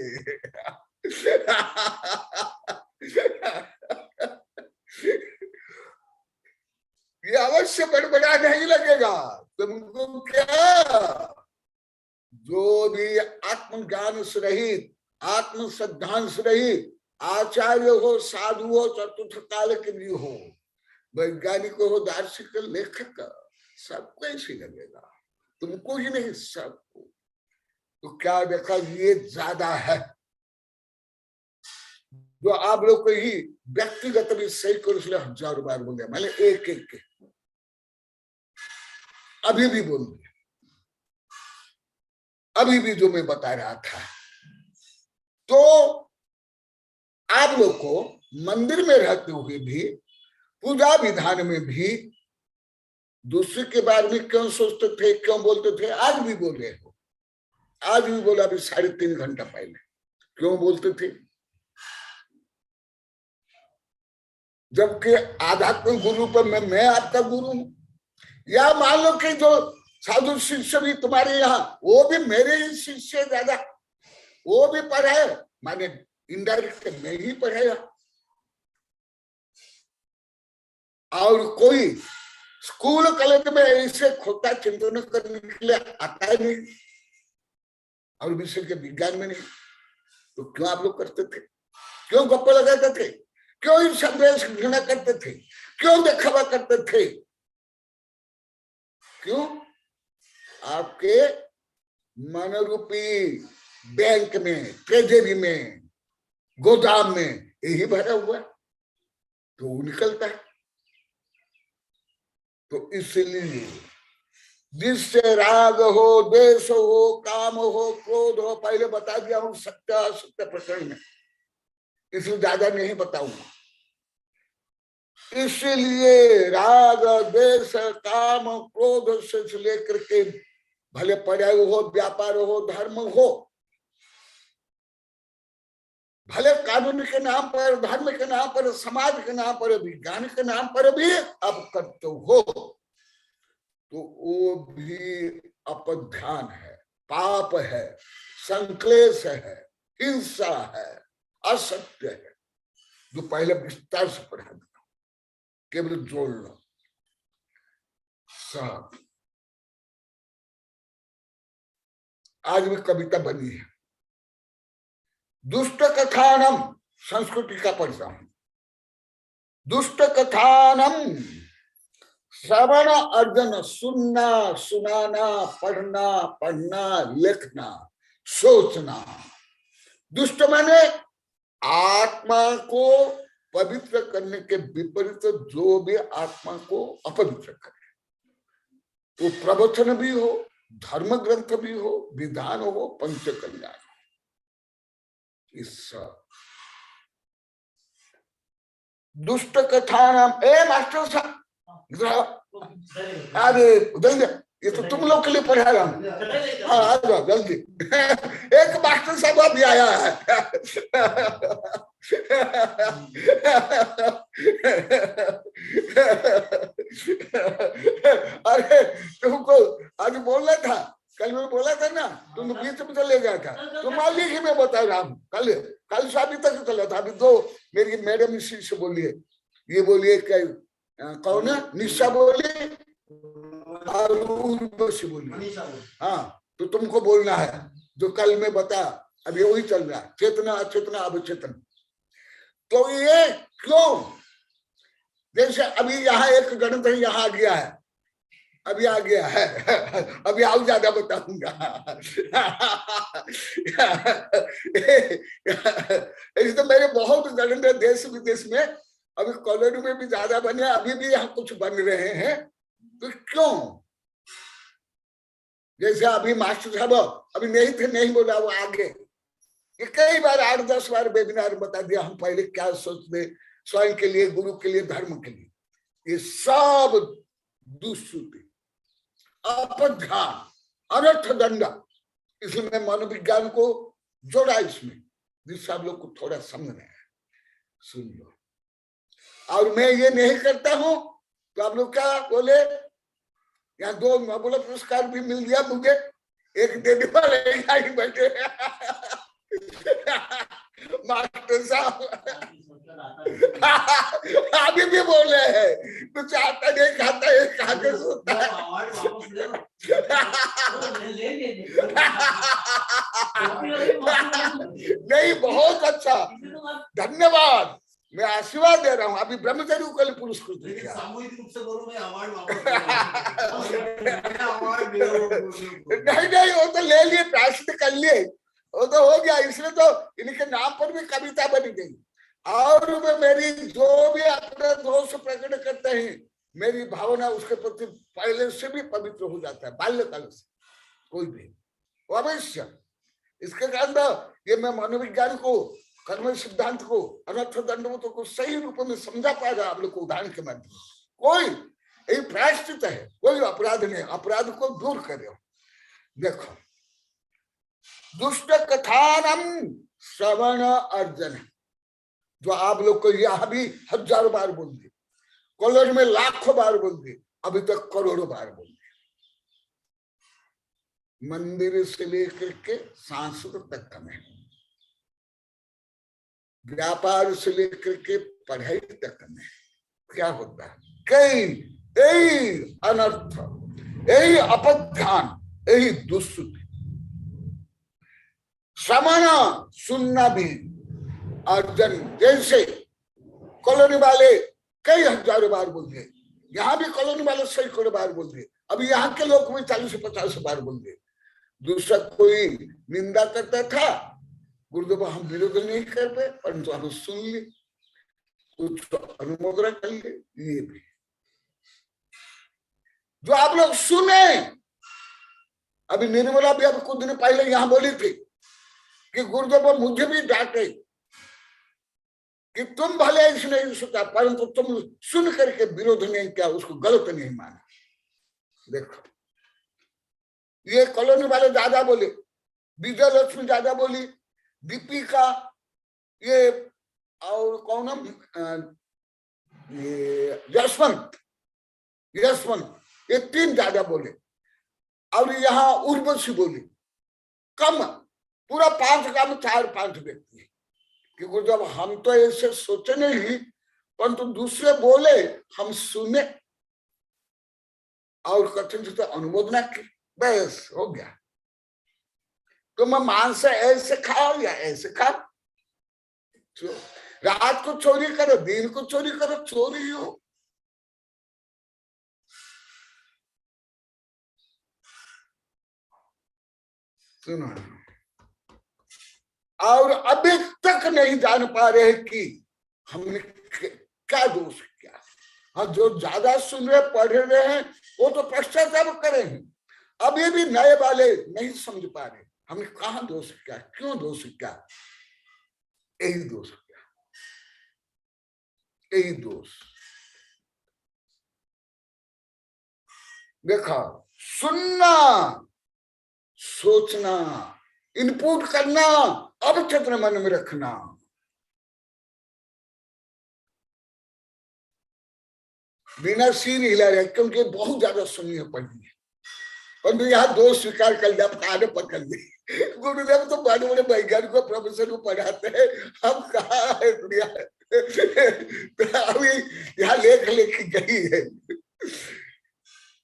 ये अवश्य बड़बड़ा नहीं लगेगा तुमको। क्या जो भी आत्मज्ञान से रहित, आत्म श्रद्धांश रहित, आचार्य हो, साधु हो, चतुर्थ काल के भी हो, वैज्ञानिक हो, दार्शनिक, लेखक, सबको ऐसे लगेगा, तुमको ही नहीं सबको। तो क्या देखा, ये ज्यादा है जो आप लोग को ही व्यक्तिगत भी सही करो, इसलिए 1000 बार बोले, मैंने एक एक के अभी भी बोल दिया, अभी भी जो मैं बता रहा था। तो आप लोग को मंदिर में रहते हुए भी, पूजा विधान में भी दूसरे के बारे में क्यों सोचते थे, क्यों बोलते थे? आज भी बोले हो, आज भी बोला, अभी 3.5 घंटा पहले क्यों बोलते थे? जबकि आध्यात्मिक गुरु पर मैं आपका गुरु हूं, या मान लो कि जो साधु शिष्य भी तुम्हारे यहाँ, वो भी मेरे ही शिष्य ज्यादा, वो भी पढ़े, माने इनडायरेक्ट मैं ही पढ़ाया। और कोई स्कूल कॉलेज में ऐसे खोटा चिंतन करने के लिए आता ही नहीं, और विषय के विज्ञान में नहीं, तो क्यों आप लोग करते थे? क्यों गप्पे लगाते थे? क्यों इन संदेश घृणा करते थे? क्यों दिखावा करते थे? क्यों? आपके मनोरूपी बैंक में, ट्रेजरी में, गोदाम में यही भरा हुआ, तो वो निकलता है। तो इसलिए जिससे राग हो, द्वेष हो, काम हो, क्रोध हो, पहले बता दिया हूं सत्य असत्य प्रकरण में, इसलिए ज्यादा नहीं बताऊंगा। इसलिए राग, द्वेष, काम, क्रोध से लेकर के भले पढ़ाई हो, व्यापार हो, धर्म हो, भले कानून के नाम पर, धर्म के नाम पर, समाज के नाम पर, विज्ञान के नाम पर भी आप करते हो, तो वो भी अपध्यान है, पाप है, संक्लेश है, हिंसा है, असत्य है, जो पहले विस्तार से पढ़ा दिया, केवल जोड़ लो सब। आज भी कविता बनी है, दुष्ट कथानम, संस्कृति का पढ़ता हूं, दुष्ट कथानम श्रवण अर्जन, सुनना, सुनाना, पढ़ना, पढ़ना, लिखना, सोचना। दुष्ट माने आत्मा को पवित्र करने के विपरीत जो भी आत्मा को अपवित्र करे, तो प्रवचन भी हो, धर्म ग्रंथ भी हो, विधान हो, पंच कल्याण हो, इस दुष्ट कथा नाम। ए मास्टर साहब, अरे उधर, ये तो तुम लोग के लिए पढ़ा रहा हूं, हाँ आ जाओ जल्दी। एक मास्टर साहब अभी आया है। अरे तुमको आज बोलना था, कल मैं बोला था ना, तुम बीच में चले गया था, तो मान ली कि मैं बता रहा हूँ। कल शादी तक चला था। अभी दो मेरी मैडम इसी से बोलिए, ये बोलिए कौन है, निशा बोली और उर्वशी बोली। हाँ, तो तुमको बोलना है जो कल मैं बता, अभी वही चल रहा है, चेतना, अचेतना, अवचेतन। तो ये क्यों? जैसे अभी यहाँ एक गणित यहाँ आ गया है, अभी आ गया है, अभी और ज्यादा बताऊंगा। ऐसे तो मेरे बहुत गणित देश विदेश में, अभी कॉलेज में भी ज्यादा बने, अभी भी यहाँ कुछ बन रहे हैं। तो क्यों? जैसे अभी मास्टर साहब अभी नहीं थे, नहीं बोला, वो आगे ये कई बार 8-10 बार वेबिनार बता दिया हम पहले क्या सोचते, स्वयं के लिए, गुरु के लिए, धर्म के लिए। ये सब दुष्श्रुति, अपध्यान, अनर्थ दंडा। इसलिए मनोविज्ञान को जोड़ा इसमें, जिससे आप लोग को थोड़ा समझ में है। सुन लो। और मैं ये नहीं करता हूं तो आप लोग क्या बोले, यहाँ 2 नोबेल पुरस्कार भी मिल गया मुझे, एक देने वाले यहाँ बैठे मास्टर साहब। अभी भी बोल रहे हैं, कुछ आता नहीं, खाता है, खा के सोता है। नहीं, बहुत अच्छा, धन्यवाद, मैं आशीर्वाद दे रहा हूँ। अभी ब्रह्मचारी को कल पुरस्कृत किया। सामूहिक रूप से बोलो, मैं अवार्ड वापस नहीं नहीं, वो तो ले लिए, प्रायश्चित कर लिए, वो तो हो गया। इसलिए तो इनके नाम पर भी कविता बनी गई। और वे मेरी जो भी अपना दोष प्रकट करते हैं, मेरी भावना उसके प्रति पहले से भी पवित्र हो जाता है, बाल्यकाल से। कोई भी अवश्य इसके कारण ये मैं मनोविज्ञान को, कर्म सिद्धांत को, अनर्थ दंडवतों को सही रूप में समझा पाएगा आप लोग को उदाहरण के माध्यम। कोई यही प्रायश्चित है, कोई अपराध नहीं, अपराध को दूर करे। देखो, दुष्ट कथानम श्रवण अर्जन, जो आप लोग को यह भी हजारों बार बोल दी, कॉलेज में लाखों बार बोल दी, अभी तक करोड़ों बार बोल दी। मंदिर से लेकर के सांस्कृतिक तक में, व्यापार से लेकर के पढ़ाई तक में क्या होता है? कई यही अनर्थ, यही अपध्यान, यही दुष्टि। श्रवण सुनना भी अर्जन, जैसे कॉलोनी वाले कई हजारों बार बोल दिए, यहाँ भी कॉलोनी वाले सैकड़ों बार बोल दिए, अभी यहाँ के लोग भी 40 से 50 बार बोल दिए। दूसरा कोई निंदा करता था, गुरुदेव हम विरोध नहीं कर पाए, परंतु हम सुन ली, कुछ अनुमोदन कर ले। ये भी जो आप लोग सुने, अभी निर्मला भी अब कुछ दिन पहले यहाँ बोली थी कि गुरुदेव मुझे भी डांटे कि तुम भले ऐसे नहीं सोचा, परंतु तुम सुन करके विरोध नहीं किया, उसको गलत नहीं माना। देखो, ये कॉलोनी वाले ज्यादा बोले, विजय लक्ष्मी ज्यादा बोली, दीपिका, ये और कौन, ये यशवंत, ये 3 ज्यादा बोले, और यहाँ उर्वशी बोली कम। पूरा 5 का में 4-5 व्यक्ति कि जब हम तो ऐसे सोचे नहीं, परंतु दूसरे बोले, हम सुने और कठिन से अनुमोदना की, बस हो गया। तो मैं मांस ऐसे खाओ या ऐसे खाओ, रात को चोरी करो, दिन को चोरी करो, चोरी हो। सुनो, और अभी तक नहीं जान पा रहे कि हमने क्या दोष किया। हाँ, जो ज्यादा सुन रहे, पढ़ रहे हैं, वो तो पश्चाताप करेंगे। अभी भी नए वाले नहीं समझ पा रहे हमने कहाँ दोष किया, क्यों दोष किया। यही दोष किया, यही दोष। देखा, सुनना, सोचना, इनपुट करना, अवचेतन मन में रखना। बिना सिर हिला रहे, क्योंकि बहुत ज्यादा सुनिए पढ़ी है, परंतु यहाँ दोष स्वीकार कर लिया, आगे पकड़ ली। गुरुदेव तो बड़े बड़े वैज्ञानिक को, प्रोफेसर को पढ़ाते हैं, हम कहाँ है दुनिया है। तो अभी यहाँ लेख लिखी गई है।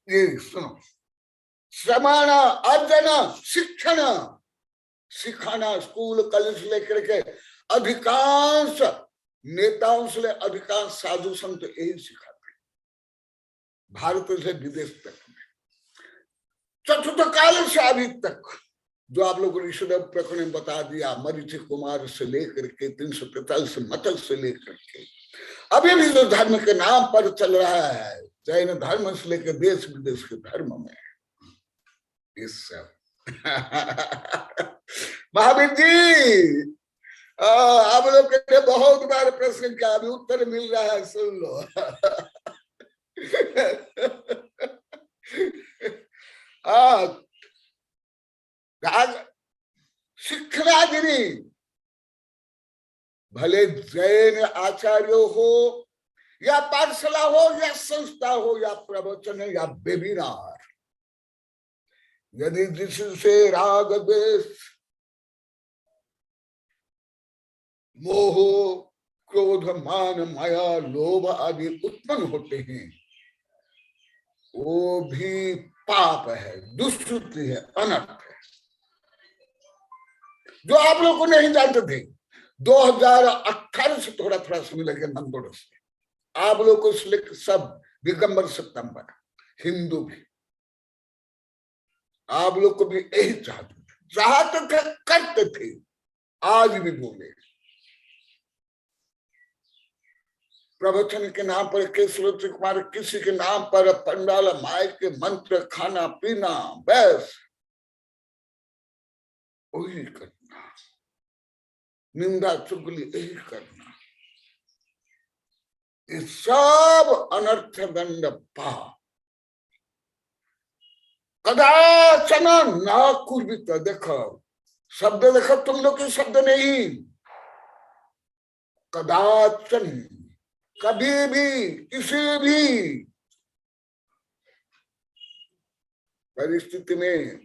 ये सुनो, श्रवण अर्जन शिक्षण, सिखाना, स्कूल कॉलेज लेकर के अधिकांश नेताओं से अधिकांश साधु संत यही सिखाते हैं, भारत से विदेश तक में। चतुर्थ काल से अभी तक जो आप लोगों ने ईश्वर प्रकरण में बता दिया, मरीचि कुमार से लेकर के 343 मतल से लेकर के अभी भी जो धर्म के नाम पर चल रहा है, जैन धर्म से लेकर देश विदेश के धर्म में, इस सब महावीर जी आप लोग के बहुत बार प्रश्न का अभी उत्तर मिल रहा है, सुन लो। शिक्षणागिरी भले जैन आचार्य हो या पाठशाला हो या संस्था हो या प्रवचन या वेबिनार, यदि जिससे राग द्वेष मोह क्रोध मान माया लोभ आदि उत्पन्न होते हैं, वो भी पाप है, दुष्कृति है, अनर्थ है। जो आप लोग को नहीं जानते थे, 2018 से थोड़ा थोड़ा सुनने लगे नंदोड़ से। आप लोग को इसलिए सब दिगंबर सितंबर हिंदू भी आप लोग को भी यही चाहते थे करते थे, आज भी बोले। प्रवचन के नाम पर केशव कुमार किसी के नाम पर पंडाल माय के मंत्र खाना पीना बस वही करना, निंदा चुगली यही करना, ये सब अनर्थ दंड पाप। कदाचन न कुर्वित, देखो शब्द देखो तुम लोग के शब्द नहीं, कदाचन कभी भी किसी भी परिस्थिति में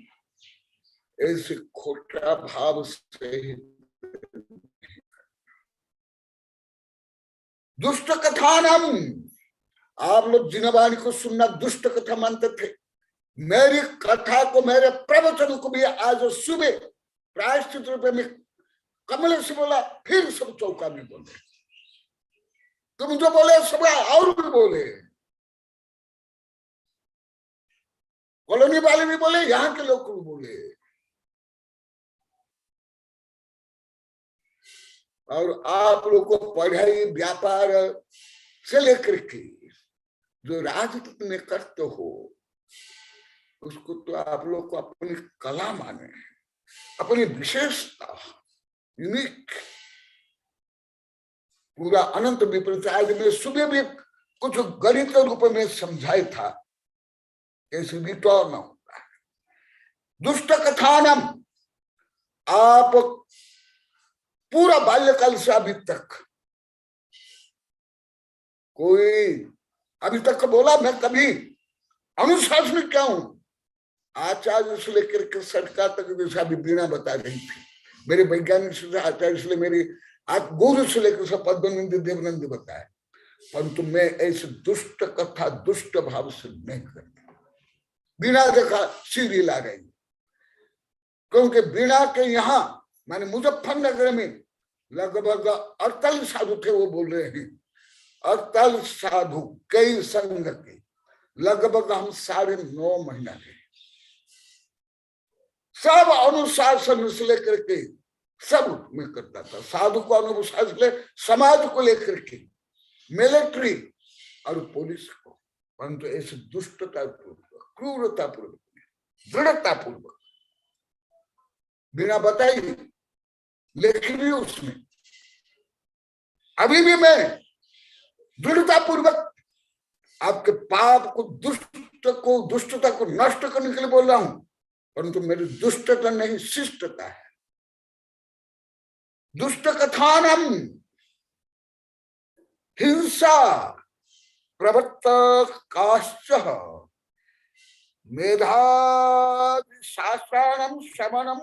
ऐसे खोटा भाव से दुष्ट कथानम। आप लोग जिनवाणी को सुनना दुष्ट कथा मानते थे, मेरी कथा को मेरे प्रवचन को भी आज सुबह प्रायश्चित रूप में कमल से बोला, फिर सब चौका में बोले, तुम जो बोले सब और भी बोले, कॉलोनी वाले भी बोले, यहाँ के लोग भी बोले, और आप लोग को पढ़ाई व्यापार से लेकर के जो राजनीति में करते हो उसको तो आप लोग को अपनी कला माने, अपनी विशेषता, यूनिक। पूरा अनंत विपरीत आज में सुबह भी कुछ गणित रूप में समझाया था, ऐसे भी तो न होता है। दुष्ट कथानम, आप पूरा बाल्यकाल से अभी तक कोई अभी तक बोला मैं कभी अनुशासनिक क्या हूं, आचार्य से लेकर के सरकार तक, जैसे अभी बीणा बता रही थी, मेरे वैज्ञानिक से आचार्य से मेरी गुरु से लेकर सब पद्मनंद देवनंद बताए, परंतु मैं ऐसे दुष्ट कथा दुष्ट भाव से नहीं करता। बीणा देखा सीरियल आ गई, क्योंकि बीणा के यहाँ माने मुजफ्फरनगर में लगभग 48 साधु थे, वो बोल रहे हैं 48 साधु कई संघ के, लगभग हम 9.5 महीना रहे, सब अनुशासन से लेकर के सब में करता था, साधु को अनुशासन ले, समाज को लेकर के, मिलिट्री और पुलिस को, परंतु ऐसे दुष्टता पूर्वक, क्रूरता पूर्वक, दृढ़ता पूर्वक बिना बताई लेकिन भी उसमें अभी भी मैं दृढ़ता पूर्वक आपके पाप को दुष्टता को नष्ट करने के लिए बोल रहा हूं, परंतु मेरी दुष्टता नहीं शिष्टता है। दुष्ट कथानम हिंसा प्रवर्तकाश्च मेधादि शास्त्राणम शमनम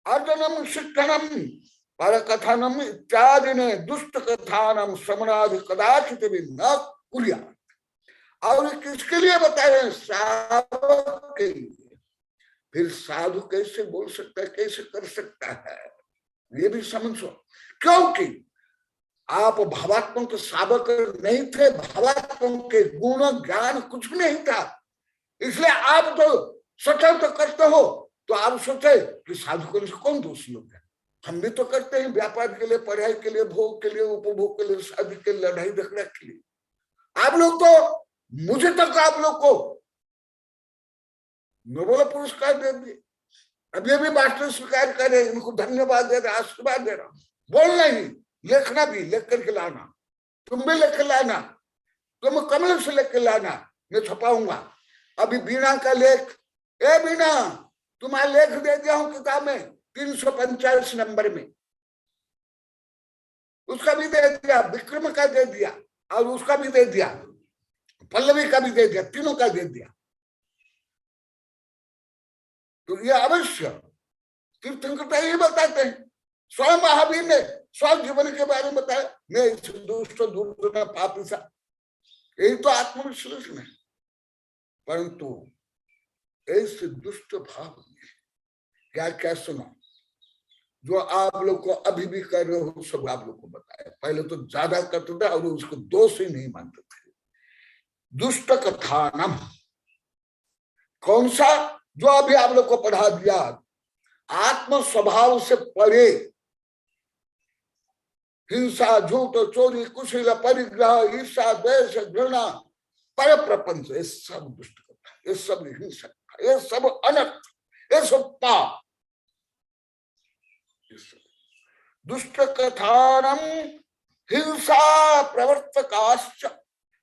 अर्जनम शिक्षणम पर कथनम इत्यादि ने दुष्ट कथानम शमनादि कदाचित भी न कुर्या। और किसके लिए बताए? साधु के लिए। फिर साधु कैसे बोल सकता है, कैसे कर सकता है, ये भी समझो। क्योंकि आप भावात्मक साधक नहीं थे, भावात्मक के गुण ज्ञान कुछ भी नहीं था, इसलिए आप तो सचल तो करते हो, तो आप सोचे कि साधु करने से कौन दोष लोग है। हम भी तो करते हैं व्यापार के लिए, पढ़ाई के लिए, भोग के लिए, उपभोग के लिए, शादी के लिए, लड़ाई झगड़ा के लिए। आप लोग तो मुझे तक आप लोग को नोबेल पुरस्कार दे दिए, अभी अभी मास्टर स्वीकार करे, इनको धन्यवाद दे रहा, आशीर्वाद दे रहा। बोलना ही, लिखना भी, लिख करके लाना, तुम भी लिख लाना, तुम कमल से लिख के लाना, मैं छपाऊंगा। अभी बीणा का लेख, ए बीणा तुम्हारा लेख दे दिया हूं किताब में 345 नंबर में, उसका भी दे दिया, विक्रम का दे दिया, और उसका भी दे दिया, पल्लवी का भी दे दिया, तीनों का दे दिया। तो ये अवश्य तीर्थंकर यही बताते हैं, स्वयं महावीर ने स्व जीवन के बारे में बताया, मैं दुष्ट दुर्गुण पापी सा, यही तो आत्मविश्लेषण है। परंतु ऐसे दुष्ट भाव में क्या क्या सुना, जो आप लोग को अभी भी कर रहे हो सब आप लोग को बताया। पहले तो ज्यादा करते थे और उसको दोष ही नहीं मानते थे। दुष्ट कथानम कौन सा? जो अभी आप लोग को पढ़ा दिया, आत्म स्वभाव से परे हिंसा, झूठ, चोरी, कुशील, परिग्रह, ईर्षा, द्वेष, घृणा, पर प्रपंच, ये सब दुष्ट कथा, ये सब हिंसा, ये सब अनर्थ, ये सब पाप। दुष्ट कथानम हिंसा प्रवर्तकाश्च,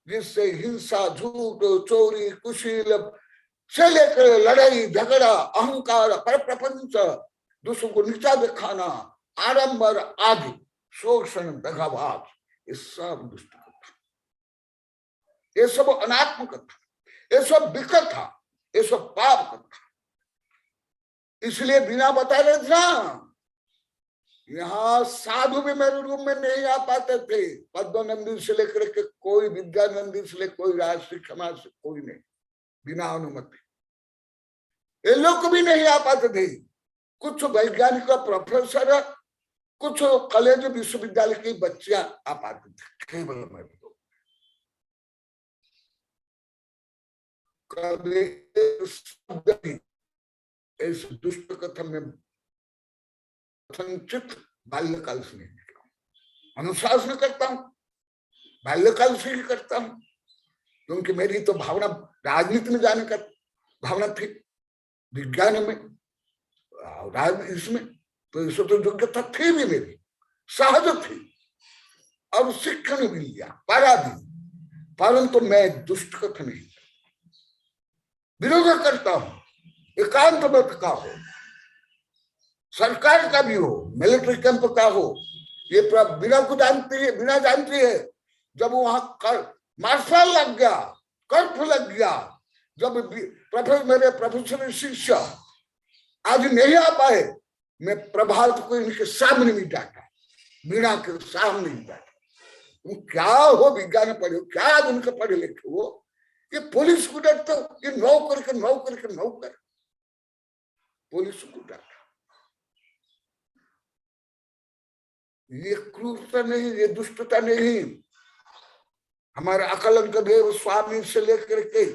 जिससे हिंसा, झूठ, चोरी, कुशील से लेकर लड़ाई झगड़ा, अहंकार, पर प्रपंच, दूसरों को नीचा दिखाना, आडंबर आदि, शोषण, दगाबाज, ये सब दुष्ट कथा, ये सब अनात्म कथा, ये सब विकथा, ये सब पाप कथा। इसलिए बिना बताए रहे थे ना, यहाँ साधु भी मेरे रूम में नहीं आ पाते थे। पद्मानंदी से लेकर के कोई, विद्यानंदी से लेकर कोई, राष्ट्रीय समाज से कोई नहीं, बिना अनुमति। ये लोग भी नहीं आ पाते थे। कुछ वैज्ञानिक प्रोफेसर, कुछ कॉलेज विश्वविद्यालय की बच्चियां आ पाते थे, केवल मैं तो। कभी इस दुष्ट कथा में संचित बाल्यकाल से नहीं निकला हूं। अनुशासन करता हूं, बाल्यकाल से ही करता हूं, क्योंकि मेरी तो भावना राजनीति में जाने का भावना थी, विज्ञान में, इसमें तो इसमें तो योग्यता थी भी मेरी, सहज थी, और शिक्षण भी लिया, पारा भी। परंतु मैं दुष्ट कथा नहीं, विरोध करता हूं, एकांत मत का हो, सरकार का भी हो, मिलिट्री कैंप का हो, ये बिना को जानती है, बिना जानती है। जब वहां मार्शल लग गया, कर्फ्यू लग गया, जब मेरे प्रोफेसर शिष्य आज नहीं आ पाए, मैं प्रभात को इनके सामने भी डांटा, मीणा के सामने भी डांटा। तुम क्या हो, विज्ञान पढ़े हो, क्या आज उनके पढ़े लिखे हो, ये पुलिस को डरते हो, ये नौकर के नौकर के नौकर, पुलिस को डांटा। ये क्रूरता नहीं, ये दुष्टता नहीं। हमारे अकलंक देव स्वामी से लेकर के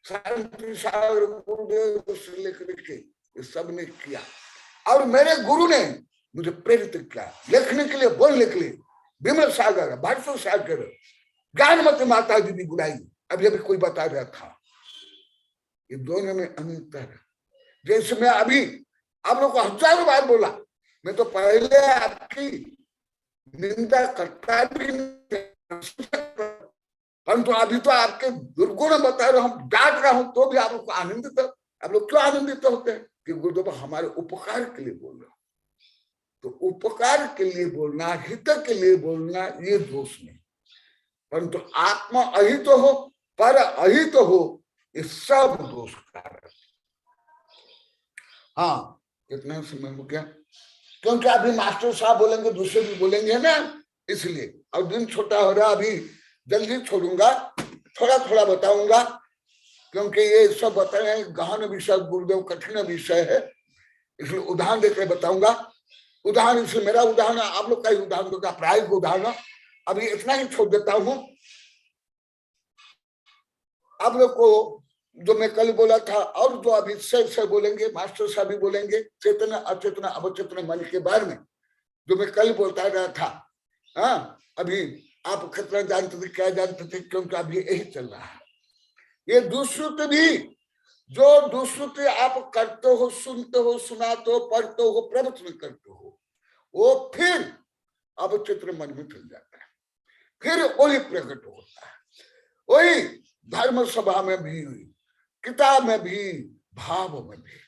शांति सागर गुरुदेव से लेकर के ये सब ने किया, और मेरे गुरु ने मुझे प्रेरित किया लिखने के लिए, बोलने के लिए। विमल सागर, भारत सागर, ज्ञानमती माता जी भी बुलाई, अभी अभी कोई बता रहा था। ये दोनों में अंतर है। जैसे मैं अभी आप लोग को हजारों बार बोला, मैं तो पहले आपकी निंदा करता भी नहीं, परंतु अभी तो आपके दुर्गुण बता रहा हूं, डांट रहा हूं, तो भी आप लोग को आनंदित, आप लोग क्यों आनंदित होते हैं? कि गुरुदेव हमारे उपकार के लिए बोल रहा। तो उपकार के लिए बोलना, हित के लिए बोलना, ये दोष नहीं। परंतु आत्मा अहित हो, पर अहित हो, ये सब दोष कारक। हाँ, कितना समय हो गया? क्योंकि अभी मास्टर साहब बोलेंगे, दूसरे भी बोलेंगे ना, इसलिए। और दिन छोटा हो रहा, अभी जल्दी छोड़ूंगा, थोड़ा थोड़ा बताऊंगा, क्योंकि ये सब बताए गहन विषय, गुरुदेव कठिन विषय है, इसलिए उदाहरण देकर बताऊंगा। उदाहरण, इसलिए मेरा उदाहरण आप लोग का ही उदाहरण दूंगा, प्रायोगिक उदाहरण। अभी इतना ही छोड़ देता हूं। आप लोग को जो मैं कल बोला था, और जो अभी से बोलेंगे, मास्टर साहब भी बोलेंगे, चेतन अचेतन अवचेतन मन के बारे में, जो मैं कल बोलता रहा था। हाँ, अभी आप कितना जानते थे, क्या जानते थे, क्योंकि अभी यही चल रहा है। ये दुष्कृत भी, जो दुष्कृत आप करते हो, सुनते हो, सुनाते हो, पढ़ते हो, प्रवचन करते हो, वो फिर अवचेतन मन में चल जाता है, फिर वही प्रकट होता है। वही धर्म सभा में भी, किताब में भी, भाव में भी।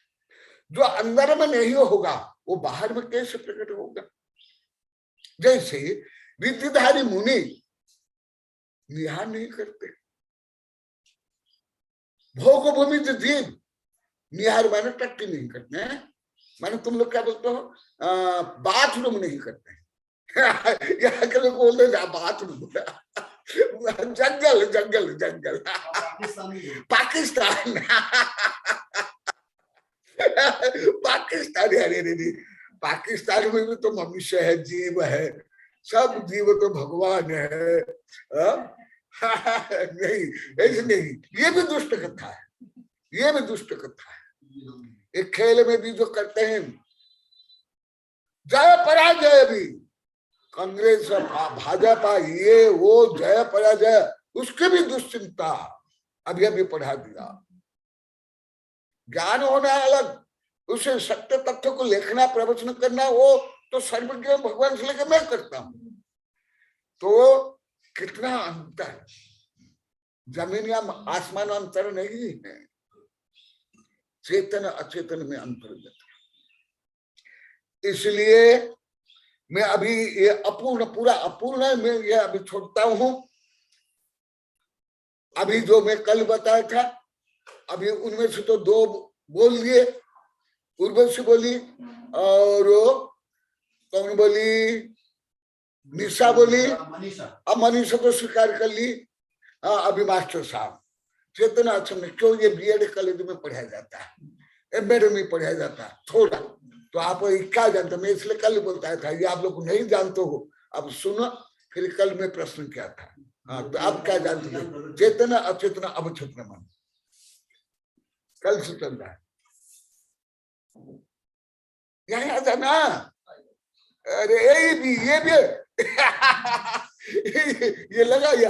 जो अंदर में नहीं होगा, वो बाहर में कैसे प्रकट होगा? जैसे विद्याधारी मुनि निहार नहीं करते, भोग भूमि जीव निहार माने टट्टी नहीं करते हैं, माने तुम लोग क्या बोलते हो, बाथरूम नहीं करते हैं। यहाँ के लोग बोलते हैं बाथरूम, जंगल जंगल जंगल, पाकिस्तान पाकिस्तान, अरे पाकिस्तान में भी तो मनुष्य है, जीव है, सब जीव तो भगवान है। नहीं, ऐसे नहीं, ये भी दुष्ट कथा है, ये भी दुष्ट कथा है। एक खेल में भी जो करते हैं जय पराजय, भी कांग्रेस भाजपा ये वो जय पराजय, उसके भी दुश्चिंता अभी अभी पढ़ा दिया। ज्ञान होना अलग, उसे सत्य तथ्य को लिखना प्रवचन करना वो तो सर्वज्ञ भगवान से लेकर मैं करता हूं। तो कितना अंतर, जमीन या आसमान अंतर नहीं है, चेतन अचेतन में अंतर। इसलिए मैं अभी ये अपूर्ण, पूरा अपूर्ण है, मैं ये अभी छोड़ता हूं। अभी जो मैं कल बताया था, अभी उनमें से तो 2 बोल दिए, उर्वशी बोली और कौन बोली, निशा बोली, अब मनीषा तो स्वीकार कर ली। हाँ, अभी मास्टर साहब चेतना अच्छा में, क्यों ये बीएड कॉलेज में पढ़ाया जाता है, एमएड में पढ़ाया जाता है थोड़ा, तो आप क्या जानते, मैं इसलिए कल बोलता था, ये आप लोग नहीं जानते हो, अब सुनो। फिर कल में प्रश्न क्या था, हाँ, तो आप क्या जानते थे, चेतना अचेतना अवचेतना मन, कल से चल रहा है, यहाँ आ जाना। अरे ये भी ये लगा ये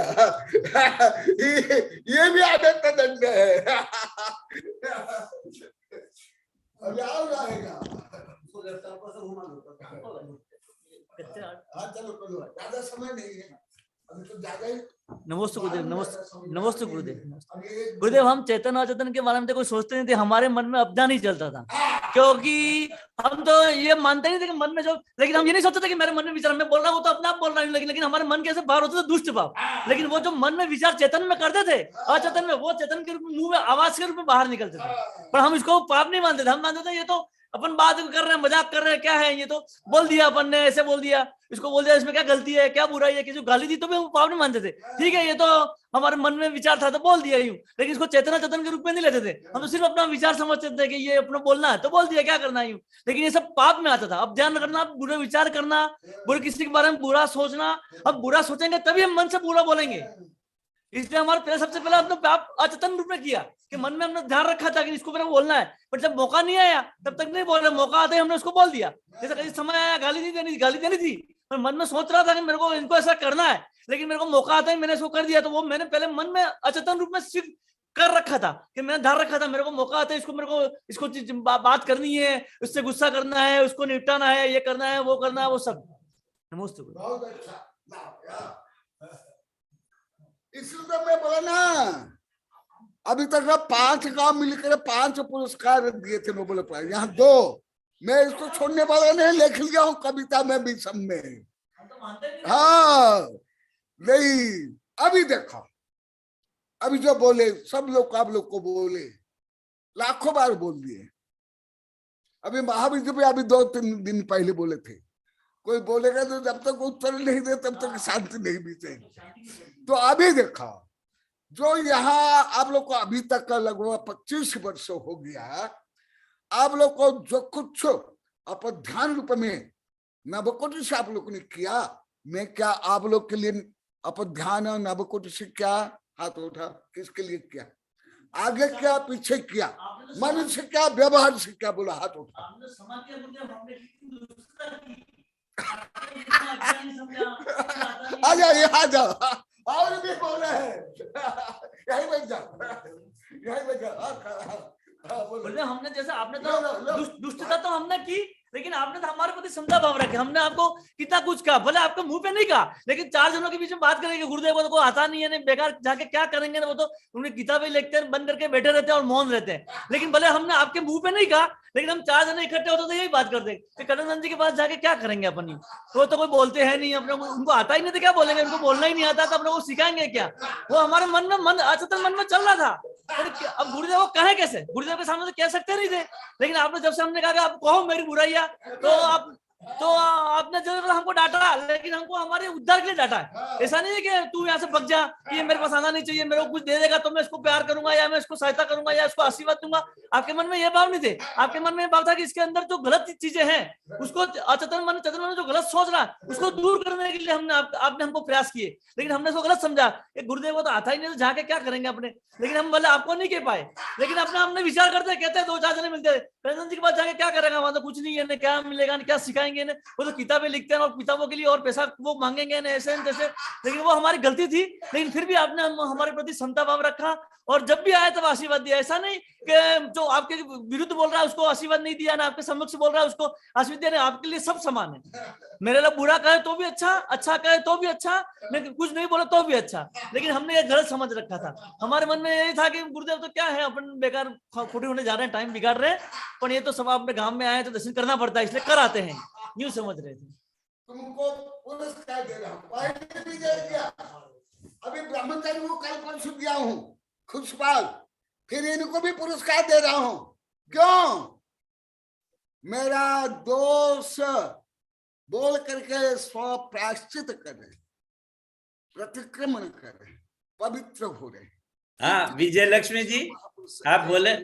भी आदत का दंड है। अभी आओ जाएगा, चलो ज्यादा समय नहीं है, अभी तो ज्यादा ही। नमस्ते गुरुदेव, नमस्ते गुरुदेव। गुरुदेव, हम चेतन अचेतन के बारे में तो कोई सोचते नहीं थे, हमारे मन में अज्ञान ही चलता था, क्योंकि हम तो ये मानते नहीं थे कि मन में जो, लेकिन हम ये नहीं सोचते थे कि मेरे मन में विचार, मैं बोल रहा हूँ तो अपने आप बोल रहा हूँ, लेकिन हमारे मन के ऐसे बाहर होते थे दुष्ट भाव, लेकिन वो जो मन में विचार चेतन में करते थे, अचेतन में वो चेतन के रूप में, मुंह में आवाज के रूप में बाहर निकलते थे। पर हम इसको पाप नहीं मानते थे, हम मानते थे ये तो अपन बात कर रहे हैं, मजाक कर रहे हैं, क्या है ये, तो बोल दिया अपन ने, ऐसे बोल दिया, इसको बोल दिया, इसमें क्या गलती है, क्या बुराई है, किसी को गाली दी तो भी हम पाप नहीं मानते थे। ठीक है, ये तो हमारे मन में विचार था तो बोल दिया यूं, लेकिन इसको चेतना चेतन के रूप में नहीं लेते थे, हम तो सिर्फ अपना विचार समझते थे कि ये अपना बोलना है तो बोल दिया, क्या करना है यूं, लेकिन ये सब पाप में आता था। अब ध्यान रखना, बुरे विचार करना, बुरे किसी के बारे में बुरा सोचना, अब बुरा सोचेंगे तभी हम मन से बुरा बोलेंगे, इसलिए हमारे पहले सबसे पहले हमने पाप अचेतन रूप में किया कि मन में हमने ध्यान रखा था कि इसको मेरा बोलना है, पर जब मौका नहीं आया तब तक नहीं बोल रहे, मौका आते ही हमने उसको बोल दिया। जैसे कहीं समय आया, गाली देनी थी, पर मन में सोच रहा था कि मेरे को इनको ऐसा करना है, लेकिन मेरे को मौका आता ही मैंने इसको कर दिया, तो वो मैंने पहले मन में अचेतन रूप में सिर्फ कर रखा था कि मैंने ध्यान रखा था, मेरे को मौका आता है इसको, मेरे को इसको बात करनी है, उससे गुस्सा करना है, उसको निपटाना है, ये करना है, वो करना है, वो सब। नमस्ते। इसलिए मैं बोला ना, अभी तक 5 काम मिलकर 5 पुरस्कार दिए थे नोबेल प्राइज, यहाँ 2, मैं इसको छोड़ने वाला नहीं, लिख लिया हूँ कविता में भी, सब में। हाँ, नहीं, अभी देखो, अभी जो बोले सब लोग, आप लोग को बोले, लाखों बार बोल दिए। अभी महावीर जी भी अभी 2-3 दिन पहले बोले थे, कोई बोलेगा तो जब तक उत्तर नहीं दे तब तक शांति नहीं बीतेगी। तो अभी देखा, जो यहाँ आप लोग को अभी तक का लगभग 25 वर्ष हो गया, आप लोग को जो कुछ अपन ध्यान रूप में नवकोटि से आप लोग ने किया, मैं क्या आप लोग के लिए अपन ध्यान नवकोटि से क्या, हाथ उठा, किसके लिए किया, आगे क्या पीछे क्या, मन से क्या, व्यवहार से क्या, बोला हाथ उठा। आ जाओ, आ जाओ, और भी बोल रहे हैं, यही बैठ जाओ, यही बैठ जाओ। बोले हमने, जैसे आपने तो दुष्टता तो हमने की, लेकिन आपने तो हमारे प्रति समझा भाव रखे, हमने आपको कितना कुछ कहा, भले आपको मुंह पे नहीं कहा, लेकिन 4 जनों के बीच में बात करेंगे, गुरुदेव को तो आता नहीं है, नहीं बेकार जाके क्या करेंगे, वो तो उन्हें किताबें लिखते हैं, बंद करके बैठे रहते हैं और मौन रहते हैं, लेकिन भले हमने आपके मुंह पे नहीं कहा, लेकिन हम 4 जने इकट्ठे होते तो यही बात करते कि कनकनंद जी के पास जाके क्या करेंगे अपन, वो तो कोई बोलते हैं नहीं, अपने उनको आता ही नहीं तो क्या बोलेंगे, उनको बोलना ही नहीं आता तो अपने को सिखाएंगे क्या, वो हमारे मन में अचेतन मन में चल रहा था। अब गुरुदेव को कहे कैसे, गुरुदेव के सामने तो कह सकते नहीं थे, लेकिन आपने जब से हमने कहा कि आप कहो मेरी बुराइयां, तो आप तो आपने जरूर हमको डांटा, लेकिन हमको हमारे उद्धार के लिए डांटा है। ऐसा नहीं है कि तू यहाँ से भग जा, ये मेरे पास आना नहीं चाहिए, मेरे को कुछ दे देगा तो मैं इसको प्यार करूंगा या मैं इसको सहायता करूंगा या इसको आशीर्वाद दूंगा। आपके मन में ये भाव नहीं थे। आपके मन में ये भाव था कि इसके अंदर जो गलत चीजें हैं उसको अचेतन मन चेतन मन जो गलत सोच रहा है उसको दूर करने के लिए आपने हमको प्रयास किए, लेकिन हमने इसको गलत समझा कि गुरुदेव को तो आता ही नहीं, तो जाके क्या करेंगे अपने। लेकिन हम बोले आपको नहीं कह पाए, लेकिन अपना हमने विचार करते कहते 2-4 जने मिलते हैं, प्रेमानंद जी के पास जाके क्या करेगा, वहां तो कुछ नहीं है, क्या मिलेगा, क्या सिखाएंगे, वो तो किताबें लिखते हैं और किताबों के लिए और पैसा वो मांगेंगे ना, ऐसे जैसे। लेकिन वो हमारी गलती थी, लेकिन फिर भी आपने हमारे प्रति समता भाव रखा और जब भी आए तब आशीर्वाद दिया। ऐसा नहीं कि जो आपके विरुद्ध बोल रहा है उसको आशीर्वाद नहीं दिया, ना आपके सम्मुख बोल रहा है उसको आशीर्वाद दिया। आपके लिए सब समान है। मेरे लिए बुरा कहे तो भी अच्छा, अच्छा कहे तो भी अच्छा, मैं कुछ नहीं बोला तो भी अच्छा, लेकिन हमने ये गलत समझ रखा था। हमारे मन में यही था कि गुरुदेव तो क्या है, अपन बेकार खोटे होने जा रहे हैं, टाइम बिगाड़ रहे हैं, पर ये तो सब अपने गांव में आए तो दर्शन करना पड़ता है इसलिए कर आते हैं, यूं समझ रहे थे। तुमको पुरस्कार दे रहा हूँ, पहले भी दे दिया, अभी ब्रह्मचारी को कल परसों दिया हूँ खुशपाल, फिर इनको भी पुरस्कार दे रहा हूँ। क्यों? मेरा दोष बोल करके स्व प्रायश्चित करे, प्रतिक्रमण करे, पवित्र हो रहे। हाँ विजय लक्ष्मी जी, आप बोले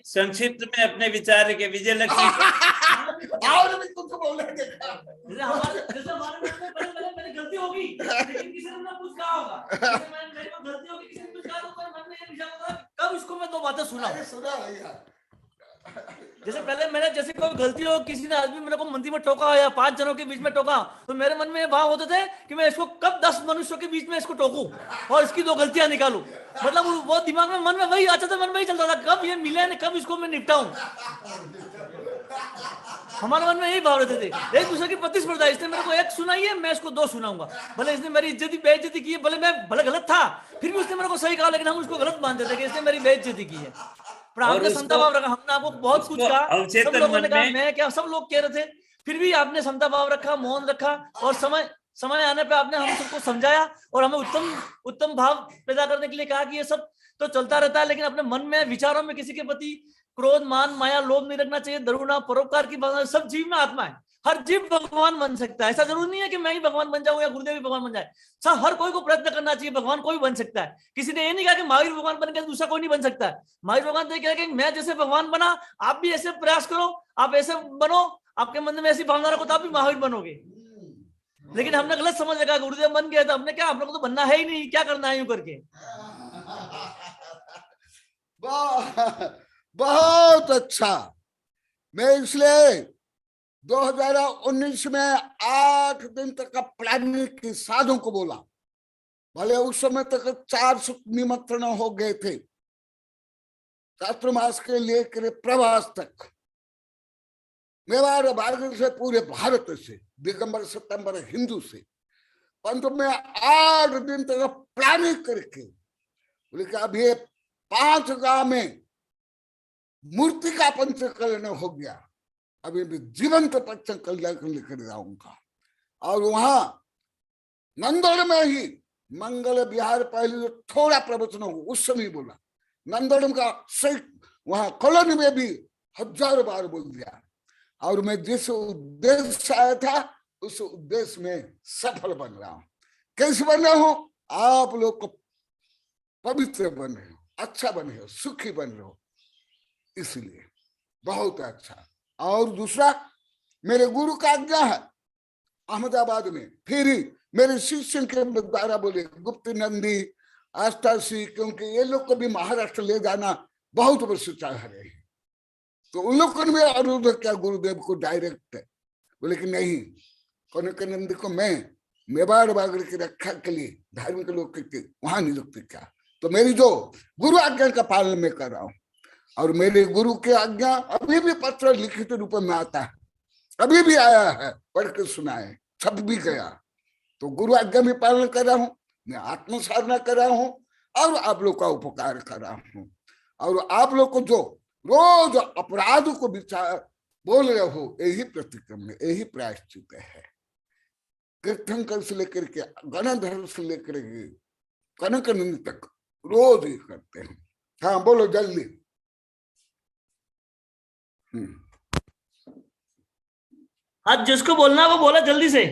संक्षिप्त में अपने विचार के। विजय लक्ष्मी और भी कुछ बोले देखा। जैसे हमारे मन में पहले गलती होगी, लेकिन किसी ने कुछ कहा होगा, मेरे को गलती होगी, किसी ने कुछ कहा तो मन में ये विचार होगा कब इसको मैं 2 बातें सुना भैया। जैसे पहले मैंने जैसे कोई गलती हो, किसी ने आदमी मेरे को मंदिर में टोका या 5 जनों के बीच में टोका, तो मेरे मन में ये भाव होते थे कि मैं इसको कब 10 मनुष्यों के बीच में इसको टोकूं और इसकी 2 गलतियां निकालूं। मतलब वो दिमाग में मन में वही अच्छा था, मन में ही चलता था कब ये मिले न कब इसको मैं निपटाऊं। हमारे मन में यही भाव रहते थे, एक दूसरे की प्रतिस्पर्धा। इसने मेरे को 1 सुनाई है, मैं इसको 2 सुनाऊंगा, भले इसने मेरी इज्जत बेइज्जती की है, भले गलत था, फिर भी उसने मेरे को सही कहा, लेकिन हम उसको गलत मानते थे कि इसने मेरी बेइज्जती की है। पर आपने समता भाव रखा, हमने आपको बहुत कुछ कहा, सब लोगों ने कहा, मैं क्या सब लोग कह रहे थे, फिर भी आपने समता भाव रखा, मौन रखा और समय आने पे आपने हम सबको समझाया और हमें उत्तम भाव पैदा करने के लिए कहा कि ये सब तो चलता रहता है, लेकिन अपने मन में विचारों में किसी के प्रति क्रोध मान माया लोभ नहीं रखना चाहिए। करुणा परोपकार की भावना, सब जीव में आत्मा है, हर जीव भगवान बन सकता है। ऐसा जरूरी नहीं है कि मैं ही भगवान बन जाऊं या गुरुदेव भी भगवान बन जाए। सब हर कोई को प्रयत्न करना चाहिए, भगवान कोई बन सकता है। किसी ने ये नहीं कहा कि महावीर भगवान बन गया दूसरा कोई नहीं बन सकता है। महावीर भगवान तो कह कि मैं जैसे भगवान बना, आप भी ऐसे प्रयास करो, आप ऐसे बनो, आपके मन में ऐसी भावना रखो तो आप भी महावीर बनोगे। लेकिन हमने गलत समझ रखा, गुरुदेव बन गया तो हमने क्या, हम लोग तो बनना है ही नहीं, क्या करना है यूं करके। बहुत अच्छा। मैं इसलिए 2019 में 8 दिन तक का प्लानिंग की साधु को बोला, भले उस समय तक 400 निमंत्रण हो गए थे, चातुर्मास के लेकर प्रवास तक, मेवाड़ बारगढ़ से पूरे भारत से, दिगंबर सितंबर हिंदू से, परंतु मैं 8 दिन तक प्लानिंग करके बोले कि अब ये 5 गांव में मूर्ति का पंचकल्याण हो गया, अभी मैं जीवंत पंचकल्याण लेकर जाऊंगा। और वहां नंदोड़ में ही मंगल विहार पहले जो थोड़ा प्रवचन हो उस समय बोला, नंदोड़ का सही वहां कॉलोनी में भी 1000 बार बोल दिया। और मैं जिस उद्देश्य से आया था उस उद्देश्य में सफल बन रहा हूं। कैसे बन रहा हूं? आप लोग को पवित्र बन रहे हो, अच्छा बन रहे हो, सुखी बन रहे हो, इसलिए बहुत अच्छा। और दूसरा, मेरे गुरु का आज्ञा है अहमदाबाद में, फिर मेरे शिष्य के द्वारा बोले गुप्त नंदी आष्टासी, क्योंकि ये लोग को भी महाराष्ट्र ले जाना बहुत वर्ष चाह रहे हैं, तो उन लोगों ने मेरा अनुरोध किया गुरुदेव को डायरेक्ट, बोले कि नहीं, कनकानंद को मैं मेवाड़ बागड़ की रक्षा के लिए धार्मिक लोग के वहां नियुक्त किया। तो मेरी जो गुरु आज्ञा का पालन मैं कर रहा हूँ, और मेरे गुरु की आज्ञा अभी भी पत्र लिखित रूप में आता है, अभी भी आया है, पढ़ के सुनाए, छप भी गया। तो गुरु आज्ञा भी पालन कर रहा हूँ, मैं आत्म साधना कर रहा हूँ और आप लोग का उपकार कर रहा हूँ। और आप लोग को जो रोज अपराध को विचार बोल रहे हो, यही प्रतिक्रमण, यही प्रायश्चित है। कीर्तनकर से लेकर के गणधर से लेकर के कनकानंद तक रोज ही करते हैं। हाँ बोलो जल्दी। आज जिसको बोलना है वो बोला जल्दी से।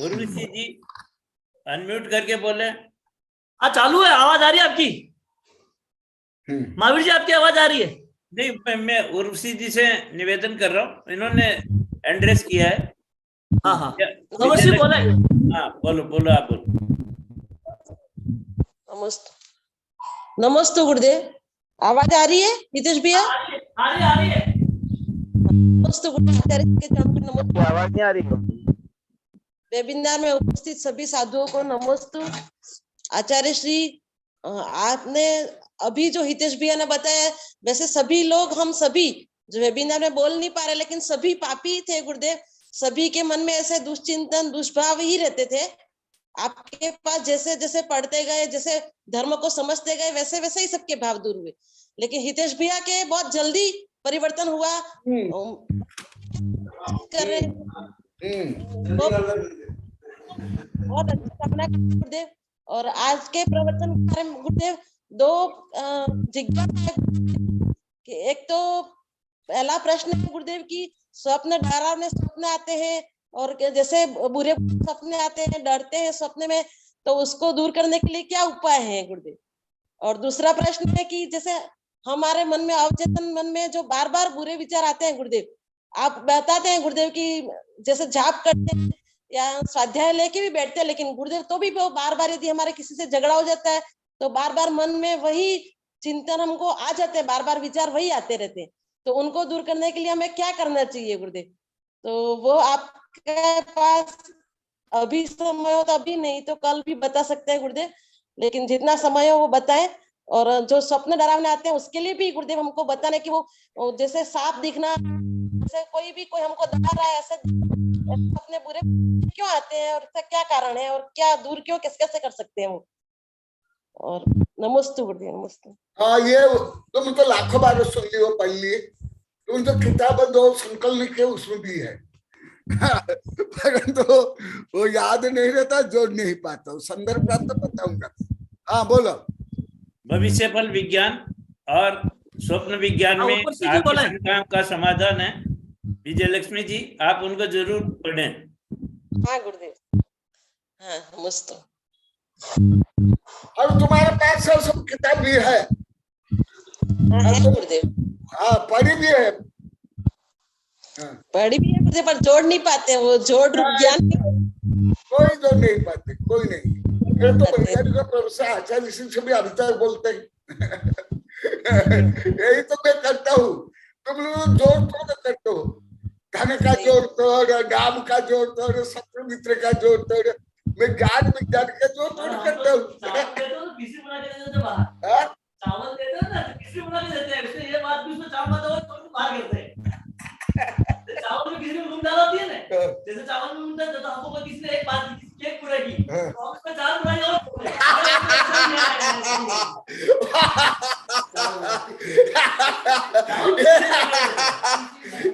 उर्वशी जी अनम्यूट करके बोले। हाँ चालू है, आवाज आ रही है आपकी? महावीर जी आपकी आवाज आ रही है? नहीं, मैं उर्वशी जी से निवेदन कर रहा हूँ, इन्होंने एड्रेस किया है। हाँ हाँ उर्वशी बोले। हाँ बोलो बोलो, आप बोलो। नमस्ते नमस्ते गुरुदेव, आवाज आ रही है हितेश भैया? आ रही है। नमस्ते गुरुदेव, आचार्य के चरण पे नमस्ते। आवाज नहीं आ रही? वेबिनार में उपस्थित सभी साधुओं को नमस्ते। आचार्य श्री, आपने अभी जो हितेश भैया ने बताया, वैसे सभी लोग, हम सभी जो वेबिनार में बोल नहीं पा रहे, लेकिन सभी पापी थे गुरुदेव। सभी के मन में ऐसे दुष्चिंतन दुष्भाव ही रहते थे। आपके पास जैसे जैसे पढ़ते गए, जैसे धर्म को समझते गए, वैसे वैसे ही सबके भाव दूर हुए। लेकिन हितेश भैया के बहुत जल्दी परिवर्तन हुआ। कर रहे बहुत अच्छा अपना गुरुदेव। और आज के प्रवचन के बारे में गुरुदेव दो जिज्ञासा। एक तो पहला प्रश्न है गुरुदेव की स्वप्न डरावने स्वप्न आते हैं, और जैसे बुरे सपने आते हैं, डरते हैं सपने में, तो उसको दूर करने के लिए क्या उपाय है गुरुदेव? और दूसरा प्रश्न है कि जैसे हमारे मन में, अवचेतन मन में जो बार बार बुरे विचार आते हैं गुरुदेव, आप बताते हैं गुरुदेव कि जैसे जाप करते हैं या स्वाध्याय लेके भी बैठते हैं, लेकिन गुरुदेव तो भी वो बार बार यदि हमारे किसी से झगड़ा हो जाता है तो बार बार मन में वही चिंतन हमको आ जाते हैं, बार बार विचार वही आते रहते हैं। तो उनको दूर करने के लिए हमें क्या करना चाहिए गुरुदेव? तो वो आपके पास अभी समय हो तो अभी, नहीं तो कल भी बता सकते हैं गुरुदेव, लेकिन जितना समय हो वो बताएं। और जो स्वप्न डरावने आते हैं उसके लिए भी गुरुदेव हमको बताने कि वो जैसे सांप दिखना, जैसे कोई हमको डरा रहा है, ऐसे अपने बुरे क्यों आते हैं और इसका क्या कारण है, और क्या दूर क्यों कैसे कर सकते हैं वो? और नमस्ते गुरुदेव, नमस्ते। हाँ, ये तुम तो लाखों बार सुन लियो, पढ़ लिए तुम तो किताब दो संकलन के उसमें भी है परंतु वो याद नहीं रहता, जोड़ नहीं पाता हूँ। संदर्भ प्राप्त बताऊंगा। हाँ बोलो। भविष्य फल विज्ञान और स्वप्न विज्ञान में आपकी शंकाओं का समाधान है। विजय लक्ष्मी जी, आप उनको जरूर पढ़ें। हाँ गुरुदेव, हाँ नमस्ते। और तुम्हारे पास सब किताब भी है? हाँ गुरुदेव। हाँ पढ़ी भी है? पढ़ी भी है गुरुदेव, पर जोड़ नहीं पाते, वो जोड़ ज्ञान कोई जोड़ नहीं पाते, कोई नहीं। ये तो वैज्ञानिक प्रोफेसर आचार्य सिंह से भी अभी तक बोलते हैं यही तो मैं करता हूँ। तुम लोग जोड़ तो करते हो, धन का जोड़ तोड़, नाम का जोड़ तोड़, सत्र मित्र का जोड़ तोड़, मैं ज्ञान विज्ञान का जोड़ तोड़ करता हूँ। चावल देते हैं ना, किसी को नहीं देते हैं, इसलिए ये बात भी उसमें चावल दो तो बाहर करते हैं। चावल में किसी ने घूम डाला होती है ना, जैसे चावल में घूमता है तो हमको किसी ने एक बात केक बुराई की, तो उसमें चार बुराई और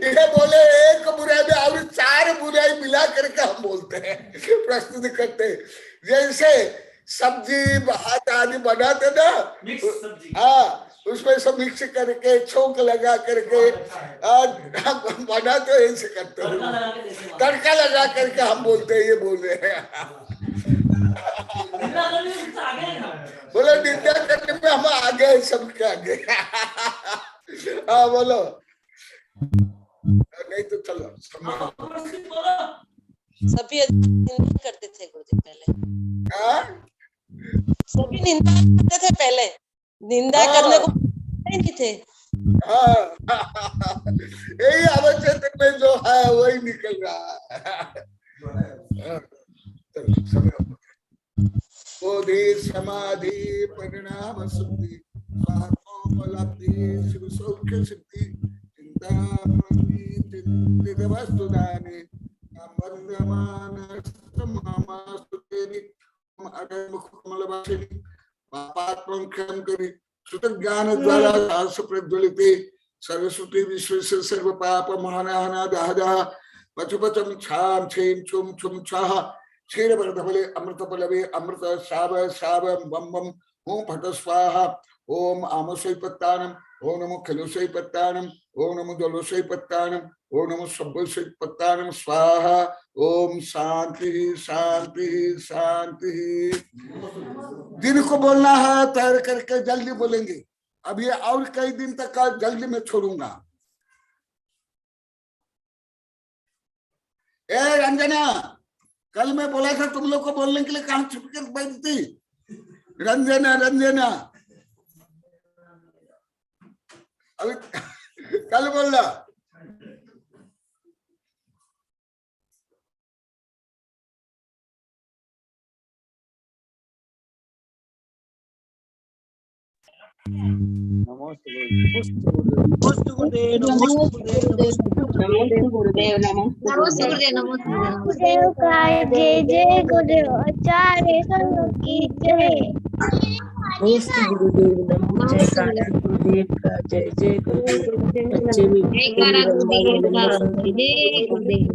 ये बोले एक बुराई में और चार बुराई मिला करके हम बोलते हैं, प्रस्तुत करते हैं। जैसे सब्जी भात आदि बनाते ना, हाँ उसमें सब मिक्स करके छोंक लगा करके बनाते, ऐसे करते हैं, तड़का लगा करके हम बोलते हैं, ये बोल रहे हैं। बोलो निंदा करने में हम आगे, सबके आगे। हाँ बोलो, नहीं तो चलो सभी निंदा करते थे गुरुदेव पहले। सभी निंदा करते थे पहले, निंदा करने को नहीं थे। यही आवश्यक में जो है वही निकल रहा है। बोधि समाधि परिणाम सिद्धि स्वात्मोपलब्धि शिव सौख्य सिद्धि चिंता वस्तुदाने पापात्मं क्षम करी सुत ज्ञान द्वारा साहस प्रज्वलिते सरस्वती विश्वेश सर्व पाप महानाहना दाहदा पचुपचम छाम छेम छुम छुम छाह क्षीर वरदफले अमृत पलवे अमृत श्राव श्राव बम बम ओम फट स्वाहा ओम आमसोई पत्तानम, ओम नमो खलोसोई पत्तानम, ओम नमो जलोसोई पत्तानम, ओम नमो सब्बोसोई पत्तानम स्वाहा। ओम शांति शांति शांति। जिनको बोलना है तैयार करके जल्दी बोलेंगे, अभी और कई दिन तक का जल्दी में छोड़ूंगा। ए रंजना, कल मैं बोला था तुम लोग को बोलने के लिए, कहां छुप कर बैठती? रंजना रंजना अभी कल बोल रहा। गुरुदेव का जय जय गुरुदेव आचार्य संघ की जय। गुरुदेव नमो जयकारा गुरुदेव का जय जय गुरुदेव। बच्चे भी जयकारा गुरुदेव का जय गुरुदेव।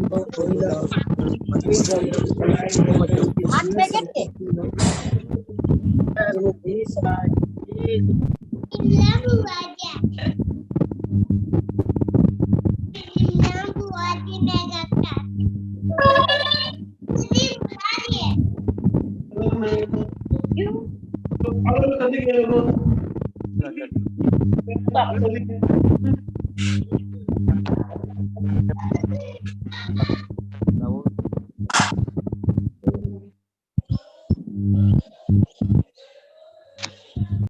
क्यों